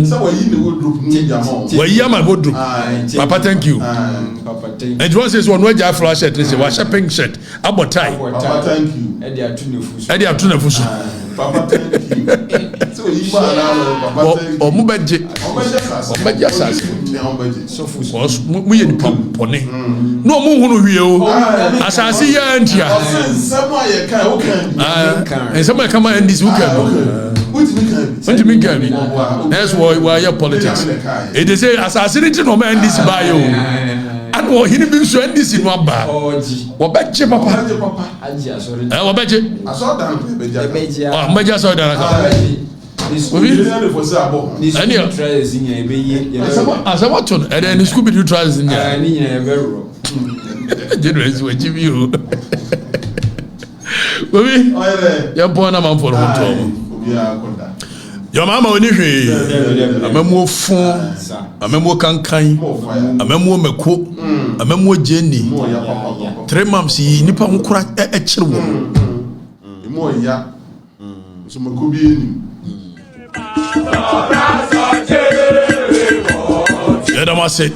so we in the wardrobe no jamo we my wardrobe papa thank you and one says one wajai flower shirt ne she wa pink shirt abotai papa thank you edi atuna fusu papa thank you so you papa thank you omubaje asase so fusu mu ye ni pone no mu hunu hwie o asase ya antia nsemo aye kan o kan nsemo kan ma ndis u kan What me can that's why your politics. It is a assassination no man this by you. And what he been so this in one bar. What bet you, papa? What bet you? I saw that. Oh, Major saw that. As I watch on, and then the Scooby Doo tries in there. Generous will give you. Baby, you're born a man for home. Your mama oni hwe amemu fun amemu kankan amemu meko amemu jeni 3 months yi nipa nkura e kire wo mo ya so meko bi eni ya da ma se